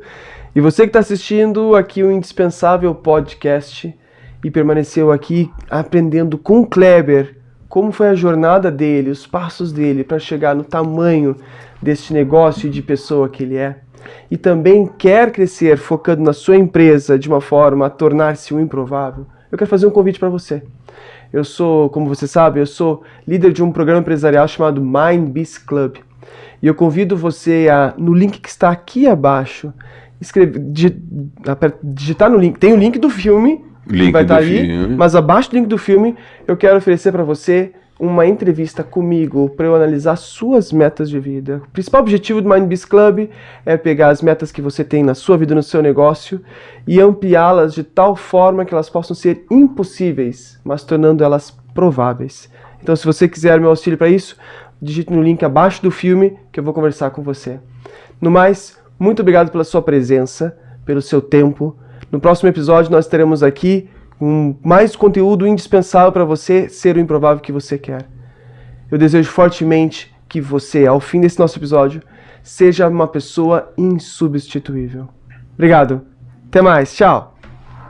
E você que está assistindo aqui o Indispensável Podcast e permaneceu aqui aprendendo com o Kleber como foi a jornada dele, os passos dele para chegar no tamanho deste negócio e de pessoa que ele é, e também quer crescer focando na sua empresa de uma forma a tornar-se um improvável, eu quero fazer um convite para você. Eu sou, como você sabe, eu sou líder de um programa empresarial chamado Mind Biz Club. E eu convido você a, no link que está aqui abaixo, digitar no link. Tem o link do filme, que vai estar ali, mas abaixo do link do filme eu quero oferecer para você uma entrevista comigo para eu analisar suas metas de vida. O principal objetivo do Mind Biz Club é pegar as metas que você tem na sua vida, no seu negócio, e ampliá-las de tal forma que elas possam ser impossíveis, mas tornando elas prováveis. Então, se você quiser meu auxílio para isso, digite no link abaixo do filme que eu vou conversar com você. No mais, muito obrigado pela sua presença, pelo seu tempo. No próximo episódio nós teremos aqui mais conteúdo indispensável para você ser o improvável que você quer. Eu desejo fortemente que você, ao fim desse nosso episódio, seja uma pessoa insubstituível. Obrigado. Até mais. Tchau.